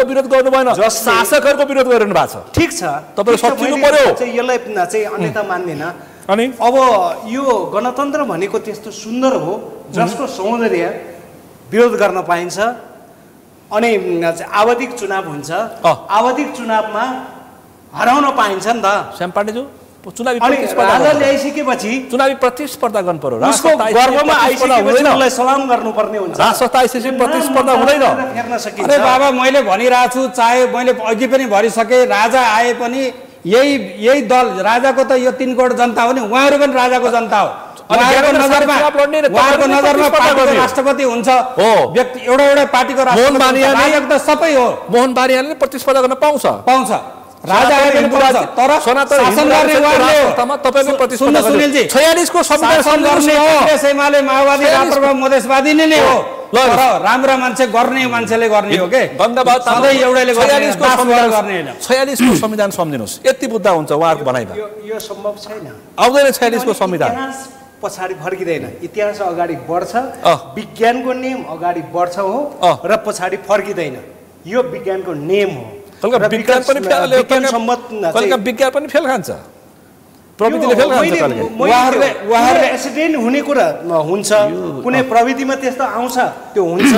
विरोध गर्नु भएन, शासकहरूको विरोध गरिरहनु भएको छ। ठिक छ, तपाईँले सकिनु पर्यो, यसलाई चाहिँ अन्यथा मान्दैन। अनि अब यो गणतन्त्र भनेको त्यस्तो सुन्दर हो जसको सौन्दर्य विरोध गर्न पाइन्छ। अनि आवधिक चुनाव हुन्छ, आवधिक चुनावमा हराउन पाइन्छ नि त। श्याम पाण्डेज्यू, चुनावी राजा ल्याइसकेपछि चुनावी प्रतिस्पर्धा गर्नु पर्यो, उसको गर्भमा आइसकेपछि उसलाई सलाम गर्नुपर्ने हुन्छ। राजसत्ता आइसकेपछि प्रतिस्पर्धा हुँदैन। अरे बाबा, मैले भनिरहेको छु, चाहे मैले अघि पनि भनिसकेँ, राजा आए पनि यही दल, राजाको त यो 3 करोड जनता हो नि, उहाँहरू पनि राजाको जनता हो। उहाँहरूको नजरमा पार्टीको राष्ट्रपति हुन्छ व्यक्ति, एउटा पार्टीको राष्ट्रपति, राजा त सबै हो। मोहन बारियाले प्रतिस्पर्धा गर्न पाउँछ। राजा आए तर शासन गर्ने उहाँले हो। तपाईले प्रतिस्पर्धा गर्नु। सुनिलजी, 46 को संविधान गर्ने कांग्रेस एमाले माओवादी राप्रपा मधेसवादी नै हो, तर राम्रा मान्छे गर्ने मान्छेले गर्ने हो के? गङ्गाबहादुर तामाङ सधैँ एउटाले गर्ने, 46 को संविधान सम्झिनुस्, यति बुद्ध हुन्छ उहाँको भनाइमा। यो सम्भव छैन, आउँदैन 46 को संविधान। पछाडि फर्किँदैन, इतिहास अगाडि बढ्छ, विज्ञानको नियम अगाडि बढ्छ हो र पछाडि फर्किँदैन, यो विज्ञानको नियम हो। विज्ञान पनि फेल खान्छ, प्रविधिले फेल खान्छ। उहाँहरूले एक्सिडेन्ट हुने कुरा हुन्छ, कुनै प्रविधिमा त्यस्तो आउँछ, त्यो हुन्छ,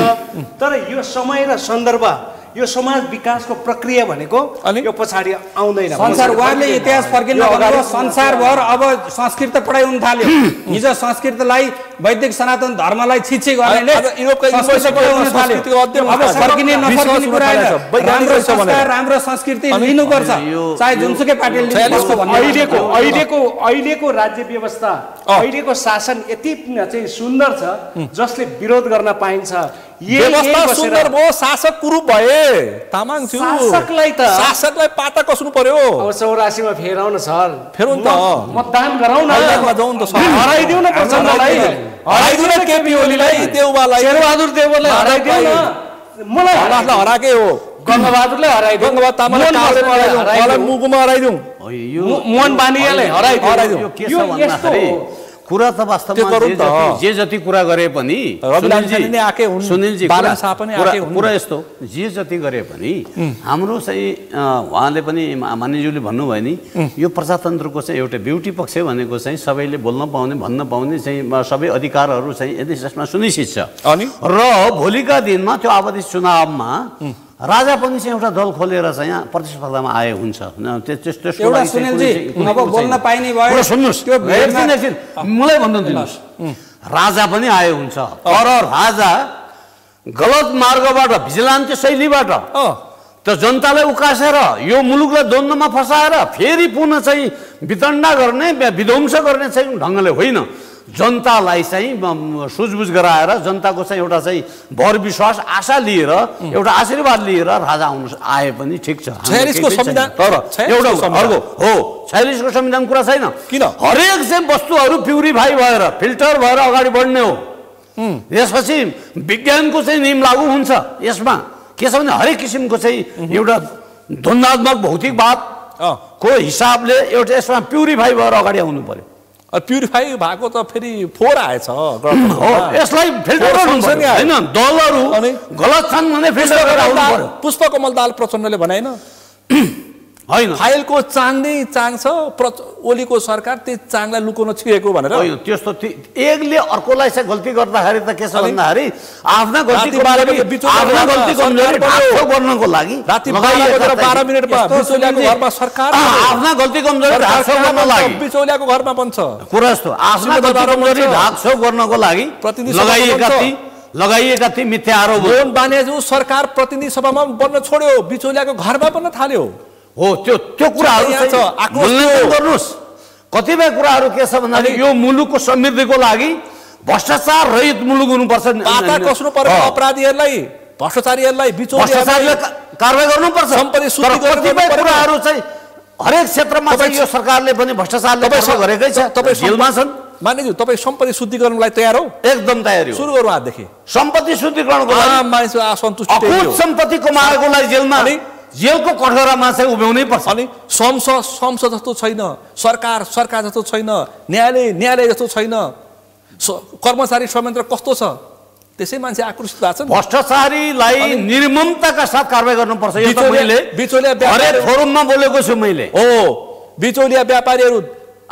तर यो समय र सन्दर्भ, यो समाज विकासको प्रक्रिया भनेको यो पछाडि आउँदैन। संसार उहाँले इतिहास फर्किनु भनेको संसारभर अब संस्कृत पढाइ हुन थाल्यो। हिजो संस्कृतलाई, वैदिक सनातन धर्मलाई छिछि गर्नेले संस्कृत पढाइ हुन थाल्यो। अब फर्किने नफर्किने कुरा होइन, राम्रो संस्कार राम्रो संस्कृति लिनुपर्छ, चाहे जुनसुकै पार्टीले लिनुपर्छ भन्ने। अहिलेको राज्य व्यवस्था, अहिलेको शासन यति चाहिँ सुन्दर छ जसले विरोध गर्न पाइन्छ। व्यवस्था सुन्दर भयो, शासक कुरूप भए तामाङज्यू, शासकलाई पाटा कस्नु पर्यो। अब 84 मा फेराउन सर, फेरौँ त, मतदान गराउँ न, जाउँ त, हराइदिउँ न प्रचण्डलाई, हराइदिउँ न केपी ओलीलाई, देउवालाई, शेरबहादुर देउवालाई हराइदिउँ न। मलाई हराएकै हो, गङ्गाबहादुरले हराइदिउँ, गङ्गाबहादुर तामाङलाई मुगुमा हराइदिउँ, मोहन बानियाले हराइदिउँ। यो यस्तो कुरा त वास्तवमा जे जति कुरा गरे पनि सुनिलजी कुरा यस्तो जे जति गरे पनि हाम्रो चाहिँ उहाँले पनि मान्यज्यूले भन्नुभयो नि यो प्रजातन्त्रको चाहिँ एउटा ब्युटी पक्ष भनेको चाहिँ सबैले बोल्न पाउने भन्न पाउने चाहिँ सबै अधिकारहरू चाहिँ यसमा सुनिश्चित छ र भोलिका दिनमा त्यो आवधिक चुनावमा राजा पनि चाहिँ एउटा दल खोलेर चाहिँ यहाँ प्रतिस्पर्धामा आए हुन्छ एउटा सुनिलजी अब बोल्न पाइने भयो सुन्नुस् मलाई भन्नु दिनुहोस् राजा पनि आए हुन्छ तर राजा गलत मार्गबाट भिजिलान्ती शैलीबाट त जनतालाई उकासेर यो मुलुकलाई द्वन्द्वमा फसाएर फेरि पुनः चाहिँ वितण्डा गर्ने विध्वंस गर्ने चाहिँ ढङ्गले होइन जनतालाई चाहिँ सुझबुझ गराएर जनताको चाहिँ एउटा चाहिँ भर विश्वास आशा लिएर एउटा आशीर्वाद लिएर राजा आए पनि ठिक छ 46 को संविधान तर एउटा अर्को हो 46 को संविधान कुरा छैन किन हरेक चाहिँ वस्तुहरू प्युरिफाई भएर फिल्टर भएर अगाडि बढ्ने हो यसपछि विज्ञानको चाहिँ नियम लागू हुन्छ यसमा के छ भने हरेक किसिमको चाहिँ एउटा द्वन्द्वात्मक भौतिकवाद को हिसाबले एउटा यसमा प्युरिफाई भएर अगाडि आउनु पर्यो प्युरिफाई भएको त फेरि फोर आएछ यसलाई फिल्टर गर्नुपर्छ हैन दलहरु गलत छन् भने फिल्टर गरेर आउनु पर्यो पुष्पकमल दाहाल प्रचण्डले भनेन हैन फाइलको चाङनै चाङ छ ओलीको सरकार त्यही चाङलाई लुकाउन छिएको भनेर हैन त्यस्तो एकले अर्कोलाई चाहिँ गल्ती गर्दाखेरि त के छ भन्दाखेरि आफ्ना गल्तीको बारेमा आफ्ना गल्ती कमजोरी ढाक्छौ गर्नको लागि राति 12 मिनेटमा बिचौलियाको घरमा सरकार आफ्ना गल्ती कमजोरी ढाक्छौ गर्न लागि बिचौलियाको घरमा पनि छ कुरा जस्तो आफ्ना गल्ती कमजोरी ढाक्छौ गर्नको लागि लगाइएका ती मिथ्या आरोप मोहन बानियाजु सरकार प्रतिनिधि सभामा बन्न छोड्यो बिचौलियाको घरमा बन्न थाल्यो हो त्यो कुराहरु चाहिँ मूल्याङ्कन गर्नुस् कतिपय कुराहरु के छ भन्दाखेरि यो मुलुकको समृद्धिको लागि भ्रष्टाचार रहित मुलुक हुनुपर्छ पाता कस्नु पर्यो अपराधीहरुलाई भ्रष्टाचारीहरुलाई बिचौलियाहरुलाई कारबाही गर्नुपर्छ सम्पत्ति शुद्धि कतिपय कुराहरु चाहिँ हरेक क्षेत्रमा चाहिँ यो सरकारले पनि भ्रष्टाचारले गरेकै छ तपाई जेलमा छन् मान्यज्यू तपाई सम्पत्ति शुद्धिकरणलाई तयार हो एकदम तयार हो सुरु गरौँ आजदेखि सम्पत्ति शुद्धिकरणको लागि मानिसको असन्तुष्टि अकुत सम्पत्ति कमाएकोलाई जेलमा जेलको कठघरामा चाहिँ उभ्याउनै पर्छ अनि संसद जस्तो छैन सरकार जस्तो छैन न्यायालय जस्तो छैन कर्मचारी संयन्त्र कस्तो छ त्यसै मान्छे आक्रोशित भएको छ भ्रष्टाचारीलाई निर्ममताका साथ कारबाही गर्नुपर्छ यो त मैले बिचौलिया हरेक फोरममा बोलेको छु मैले हो बिचौलिया व्यापारीहरू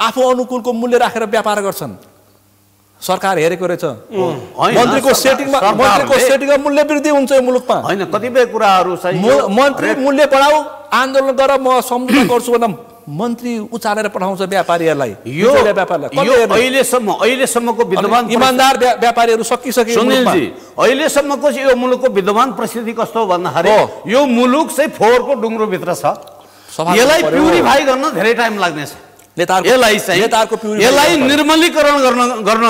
आफू अनुकूलको मूल्य राखेर व्यापार गर्छन् सरकार हेरेको रहेछ मन्त्रीको सेटिङमा मूल्य वृद्धि हुन्छ यो मुलुकमा हैन कतिपय कुराहरु चाहिँ मन्त्री मूल्य बढाऊ आन्दोलन गर म सम्झौता गर्छु भन्न मन्त्री उचालेर पठाउँछ व्यापारीहरूलाई यो अहिलेसम्मको विद्यमान इमानदार व्यापारीहरू सकिसके सुनिलजी अहिलेसम्मको यो मुलुकको विद्यमान परिस्थिति कस्तो हो भन्दाखेरि यो मुलुक चाहिँ फोहोरको डुङ्ग्रो भित्र छ यसलाई प्युरिफाई गर्न धेरै टाइम लाग्नेछ यसलाई निर्मलीकरण गर्न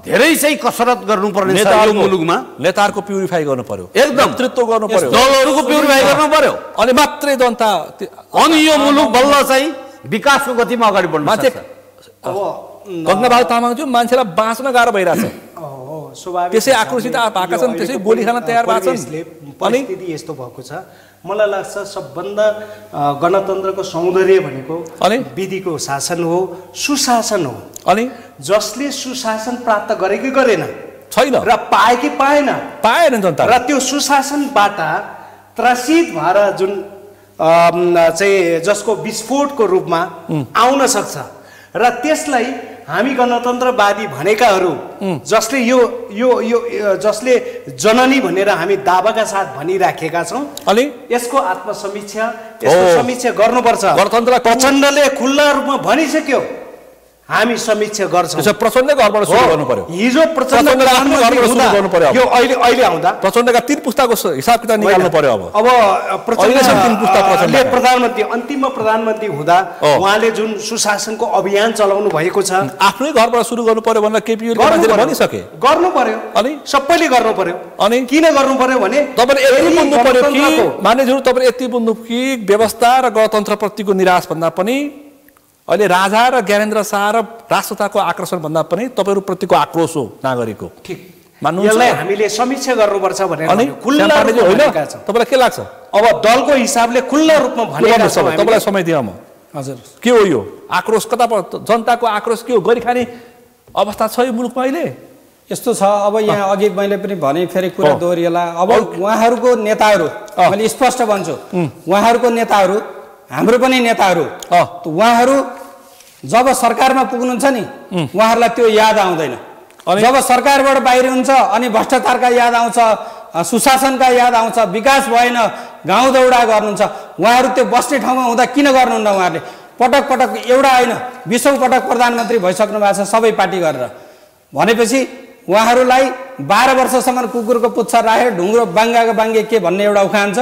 धेरै चाहिँ कसरत गर्नुपर्ने छ यो मुलुकमा नेताहरूको प्युरिफाई गर्नु पर्यो एकदम नेतृत्व गर्नु पर्यो दलहरूको प्युरिफाई गर्नु पर्यो अनि मात्रै जनता अनि यो मुलुक बल्ल चाहिँ विकासको गतिमा अगाडि बढ्न सक्छ अब गङ्गाबहादुर तामाङज्यू मान्छेलाई बाँच्न गाह्रो भइरहेछ त्यसै आक्रोशित भएका छन् त्यसै गोली खान तयार भएको छन् परिस्थिति यस्तो भएको छ मलाई लाग्छ सबभन्दा गणतन्त्रको सौन्दर्य भनेको विधिको शासन हो सुशासन हो अनि जसले सुशासन प्राप्त गरेकै गरेन छैन र पाए कि पाएन जनता र त्यो सुशासनबाट त्रसित भएर जुन चाहिँ जसको विस्फोटको रूपमा आउन सक्छ र त्यसलाई हामी गणतन्त्रवादी भनेकाहरू जसले जसले जननी भनेर हामी दावाका साथ भनिराखेका छौँ अनि यसको आत्मसमीक्षा यसको समीक्षा गर्नुपर्छ गणतन्त्र प्रचण्डले खुल्ला रूपमा भनिसक्यो हामी समीक्षा गर्छौँ प्रचण्डको घरबाट सुरु गर्नु पर्यो हिजो प्रचण्डको घरबाट सुरु गर्नु पर्यो यो अहिले आउँदा प्रचण्डका 3 पुस्ताको हिसाब किताब निकाल्नु पर्यो अब प्रचण्डले 3 पुस्ता प्रधानमन्त्री अन्तिम प्रधानमन्त्री हुँदा उहाँले जुन सुशासनको अभियान चलाउनु भएको छ आफ्नै घरबाट सुरु गर्नु पर्यो भनेर केपीओले मान्छेले भनिसके गर्नु पर्यो अनि सबैले गर्नु पर्यो अनि किन गर्नु पर्यो भने तपाईले यति बुझ्नु पर्यो कि मानिसहरु तपाईले यति बुझ्नु कि व्यवस्था र गणतन्त्रप्रतिको निराश भन्दा पनि अहिले राजा र ज्ञानेन्द्र शाह र राष्ट्रताको आकर्षण भन्दा पनि तपाईहरु प्रतिको आक्रोश हो नागरिकको ठीक मान्नुहुन्छ यसलाई हामीले समीक्षा गर्नुपर्छ भनेर खुल्ला रूपमा भनेका छ तपाईलाई के लाग्छ अब दलको हिसाबले खुल्ला रूपमा भनेका छ तपाईलाई समय दिए म हजुर के हो यो आक्रोश कता जनताको आक्रोश के हो गरिखाने अवस्था छ यो मुलुकमा अहिले? यस्तो छ, अब यहाँ अघि मैले पनि भने फेरि कुरा दोहोरिएला। अब उहाँहरूको नेताहरू, मैले स्पष्ट भन्छु, उहाँहरूको नेताहरू हाम्रो पनि नेताहरू, उहाँहरू जब सरकारमा पुग्नुहुन्छ नि उहाँहरूलाई त्यो याद आउँदैन। जब सरकारबाट बाहिर हुन्छ अनि भ्रष्टाचारका याद आउँछ, सुशासनका याद आउँछ, विकास भएन, गाउँ दौडा गर्नुहुन्छ। उहाँहरू त्यो बस्ने ठाउँमा हुँदा किन गर्नुहुन्न? उहाँहरूले पटक पटक एउटा होइन 20औं पटक प्रधानमन्त्री भइसक्नु भएको छ सबै पार्टी गरेर। भनेपछि उहाँहरूलाई 12 वर्षसम्म कुकुरको पुच्छर राखे ढुङ्ग्रो बाङ्गाको बाङ्गे के भन्ने एउटा उखान छ।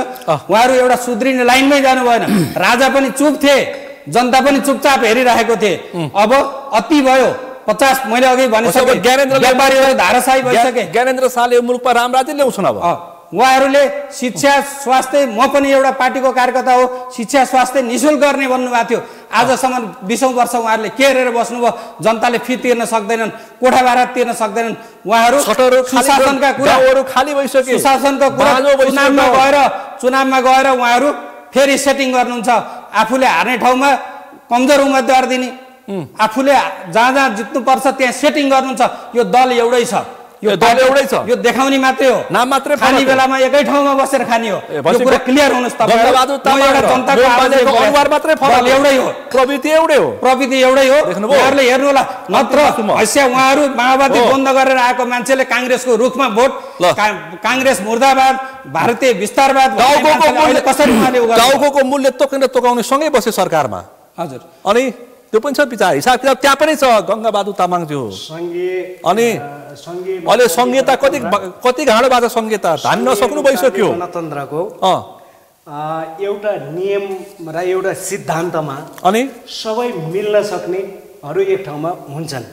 उहाँहरू एउटा सुध्रिने लाइनमै जानु भएन। राजा पनि चुप थिए, जनता पनि चुपचाप हेरिरहेको थिए। अब अति भयो। 50 मैले अघि भनिसके व्यापारीहरू धाराशाही भइसके। ज्ञानेन्द्र शाहले मुलुकमा रामराज्य ल्याउँछन्। अब उहाँहरूले शिक्षा स्वास्थ्य, म पनि एउटा पार्टीको कार्यकर्ता हो, शिक्षा स्वास्थ्य निःशुल्क गर्ने भन्नुभएको थियो। आजसम्म 20औं वर्ष उहाँहरूले के हेरेर बस्नुभयो? जनताले फी तिर्न सक्दैनन्, कोठा भाडा तिर्न सक्दैनन्। उहाँहरू सुशासनका कुराहरू खाली भइसके, सुशासनको कुरा चुनावमा गएर उहाँहरू फेरि सेटिङ गर्नुहुन्छ। आफूले हार्ने ठाउँमा कमजोर उम्मेदवार दिने, आफूले जहाँ जहाँ जित्नुपर्छ त्यहाँ सेटिङ गर्नुहुन्छ। यो दल एउटै छ, यो दल एउटै छ, यो देखाउने मात्रै हो, नाम मात्रै। खाने बेलामा एकै ठाउँमा बसेर खाने हो। यो कुरा क्लियर हुनुहोस् तपाईहरु। जनताको अनुहार मात्रै फरक, एउटै हो, प्रवृत्ति एउटै हो, प्रवृत्ति एउटै हो। उहाँहरूले हेर्नु होला। नत्र हैसिया उहाँहरू माओवादी बन्द गरेर आएको मान्छेले कांग्रेसको रुखमा भोट, कांग्रेस मुर्दाबाद, भारतीय विस्तारवाद कसरी उहाँले गाउँको मूल्य तोकेर तोकाउने सँगै बसे सरकारमा। हजुर, अनि त्यो पनि छ विचार, हिसाब किताब त्यहाँ पनि छ। गंगाबहादुर तामाङज्यू अनि अहिले संहिता कति घाँडो भएको छ? संहिता धान्न नसक्नु भइसक्यो। गणतन्त्रको एउटा नियम र एउटा सिद्धान्तमा अनि सबै मिल्न सक्नेहरू एक ठाउँमा हुन्छन्।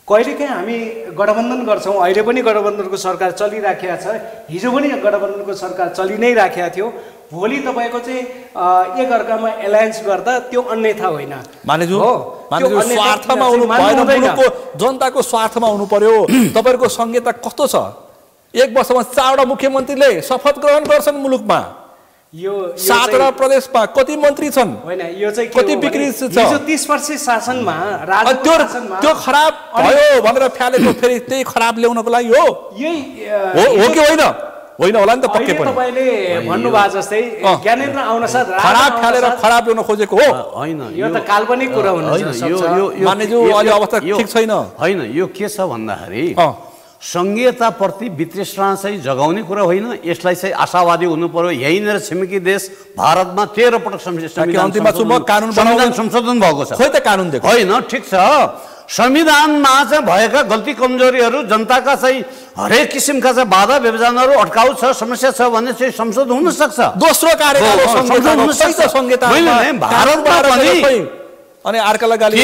कहिलेकाहीँ हामी गठबन्धन गर्छौँ। अहिले पनि गठबन्धनको सरकार चलिराखेको छ, हिजो पनि गठबन्धनको सरकार चलि नै राखेको थियो। भोलि तपाईँको चाहिँ एकअर्कामा एलायन्स गर्दा त्यो अन्यथा होइन। मानेजु स्वार्थमा हुनु भएन, मुलुकको जनताको स्वार्थमा हुनु पर्यो। तपाईँको संहिता कस्तो छ? 1 वर्षमा 4वटा मुख्यमन्त्रीले शपथ ग्रहण गर्छन् मुलुकमा। यो 7वटा प्रदेशमा कति मन्त्री छन्? होइन, यो चाहिँ कति बिक्री छ? हिजो 30 वर्ष शासनमा त्यो खराब भयो भनेर फ्यालेको फेरि त्यही खराब ल्याउनको लागि हो? यही हो कि होइन? होइन होला नि त पक्कै पनि। तपाईले भन्नुभएको जस्तै ज्ञानेन्द्र आउनसाथ खराब फ्यालेर खराब ल्याउन खोजेको हो? होइन, यो त काल्पनिक कुरा हुन सक्छ। मानेजु अहिले अवस्था ठिक छैन। होइन, यो के छ भन्दाखेरि संहिताप्रति वितृष्णा चाहिँ जगाउने कुरा होइन। यसलाई चाहिँ आशावादी हुनु पर्यो। यहीँनिर छिमेकी देश भारतमा 13 पटक संशोधन भएको छ। खोइ त कानुन देखो। होइन, ठिक छ। संविधानमा चाहिँ भएका गल्ती कमजोरीहरू, जनताका चाहिँ हरेक किसिमका चाहिँ बाधा व्यवधानहरू अड्काउ छ, समस्या छ भने चाहिँ संशोधन हुन सक्छ। दोस्रो कार्यकाल भारतमा पनि अनि अर्कालाई गाली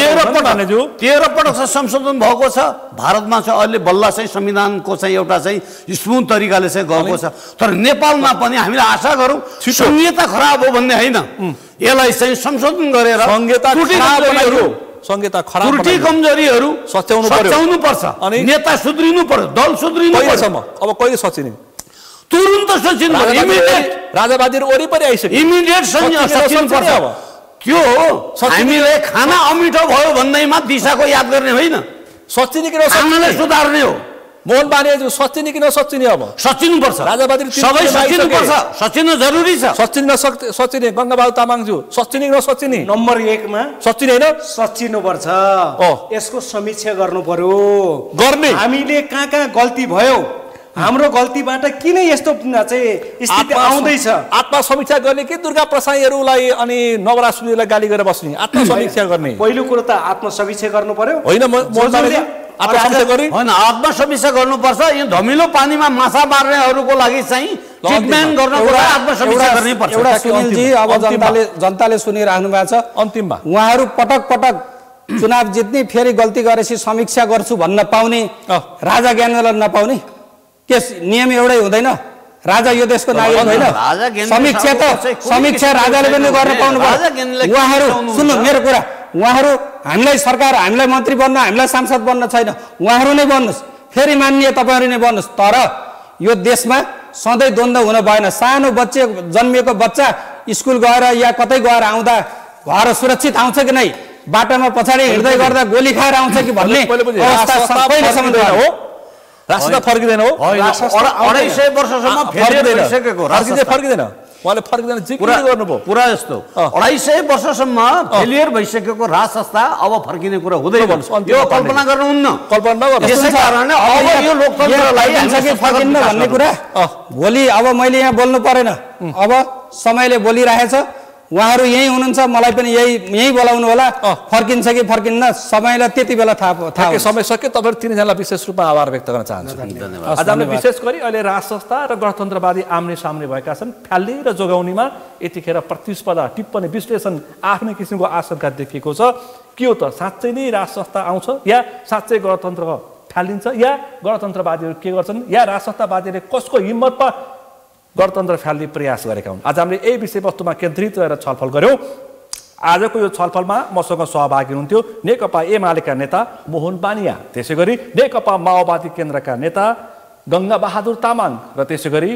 13 पटक संशोधन भएको छ। भारतमा चाहिँ अहिले बल्ल चाहिँ संविधानको चाहिँ एउटा चाहिँ स्मुथ तरिकाले चाहिँ गएको छ। तर नेपालमा पनि हामीले आशा गरौँ संहिता खराब हो भन्ने होइन, यसलाई चाहिँ संशोधन गरेर संहिता खराब त्रुटि कमजोरीहरू सच्याउनु पर्छ। अनि नेता सुध्रिनु पर्छ, दल सुध्रिनु पर्छ। अब कहिले सचिने? तुरुन्त सचिन, राजावादीहरू वरिपरि आइसक्यो, इमिडिएट सचिन पर्छ। त्यो हामीले खाना अमिठो भयो भन्दैमा दिशाको याद गर्ने होइन, सचिने कि खानालाई सुधार्ने हो। मोहन बानियाज्यू सचिने कि नसचिने? अब सचिनु पर्छ। राजावादी सबै सचिनु पर्छ, सचिन जरुरी छ। सचिने गंगाबहादुर तामाङज्यू सचिने कि नसचिने? नम्बर 1 मा सचिने होइन, सचिनु पर्छ। यसको समीक्षा गर्नु पर्यो। गर्ने हामीले कहाँ गल्ती भयो, हाम्रो गल्तीबाट किन यस्तो चाहिँ स्थिति आउँदैछ, आत्मा समीक्षा गर्ने कि दुर्गा प्रसाईहरूलाई अनि नवरा सुनीलाई गाली गरेर बस्ने? आत्मा समीक्षा गर्ने। पहिलो कुरो त आत्मा समीक्षा गर्नु पर्यो। होइन, आत्मसमीक्षा गर्नुपर्छ। यो धमिलो पानीमा माछा मार्नेहरूको लागि चाहिँ ट्रिटमेन्ट गर्नको लागि आत्मसमीक्षा गर्नै पर्छ। एउटा सुनिलजी, अब जनताले सुनिराख्नु भएको छ। अन्तिममा उहाँहरू पटक पटक चुनाव जित्ने, फेरि गल्ती गरेपछि समीक्षा गर्छु भन्न पाउने, राजा ज्ञानेन्द्रलाई नपाउने? के नियम एउटै हुँदैन? राजा यो देशको नागरिक होइन? समीक्षा राजाले पनि गर्न पाउनु पर्छ। उहाँहरू सुन्नु मेरो कुरा, उहाँहरू हामीलाई सरकार, हामीलाई मन्त्री बन्न, हामीलाई सांसद बन्न छैन, उहाँहरू नै बन्नुहोस्, फेरि मान्य तपाईँहरू नै बन्नुहोस्। तर यो देशमा सधैँ द्वन्द्व हुन भएन। सानो जन्मिएको बच्चा स्कुल गएर या कतै गएर आउँदा घर सुरक्षित आउँछ कि नै? बाटोमा पछाडि हिँड्दै गर्दा गोली खाएर आउँछ कि भन्ने अवस्था सबैले सम्झनु हो। राष्ट्रता फर्किँदैन हो, 250 वर्षसम्म फर्किँदैन उहाँले फर्किँदैन गर्नुभयो कुरा यस्तो 250 वर्षसम्म फेलियर भइसकेको राज संस्था अब फर्किने कुरा हुँदैन। यो कल्पना गर्नुहुन्न, कल्पना नगर्नु। त्यसै कारणले अब यो लोकतन्त्रलाई फर्किन्न भन्ने कुरा भोलि अब मैले यहाँ बोल्नु परेन, अब समयले बोलिरहेछ। उहाँहरू यही हुनुहुन्छ, मलाई पनि यही बोलाउनु होला। फर्किन्छ कि फर्किन्न समयलाई त्यति बेला थाहा समय सक्यो। तपाईँहरू तीनजनालाई विशेष रूपमा आभार व्यक्त गर्न चाहन्छु। आज हामीले विशेष गरी अहिले राज संस्था र गणतन्त्रवादी आम्ने सामने भएका छन्। फ्याल्ने र जोगाउनेमा यतिखेर प्रतिस्पर्धा, टिप्पणी, विश्लेषण आफ्नै किसिमको आशंका देखिएको छ। के हो त, साँच्चै नै राज संस्था आउँछ या साँच्चै गणतन्त्र फ्यालिन्छ या गणतन्त्रवादीहरू के गर्छन् या राज संस्थावादीहरूले कसको हिम्मतमा गणतन्त्र फ्याल्ने प्रयास गरेका हुन्। आज हामीले यही विषयवस्तुमा केन्द्रित रहेर छलफल गऱ्यौँ। आजको यो छलफलमा मसँग सहभागी हुनुहुन्थ्यो नेकपा एमालेका नेता मोहन बानिया, त्यसै गरी नेकपा माओवादी केन्द्रका नेता गङ्गाबहादुर तामाङ र त्यसै गरी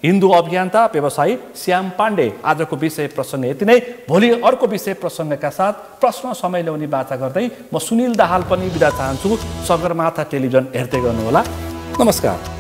हिन्दू अभियन्ता व्यवसायी श्याम पाण्डे। आजको विषय प्रसङ्ग यति नै। भोलि अर्को विषय प्रसङ्गका साथ प्रश्न समय ल्याउने बाचा गर्दै म सुनिल दाहाल पनि बिदा चाहन्छु। सगरमाथा टेलिभिजन हेर्दै गर्नुहोला। नमस्कार।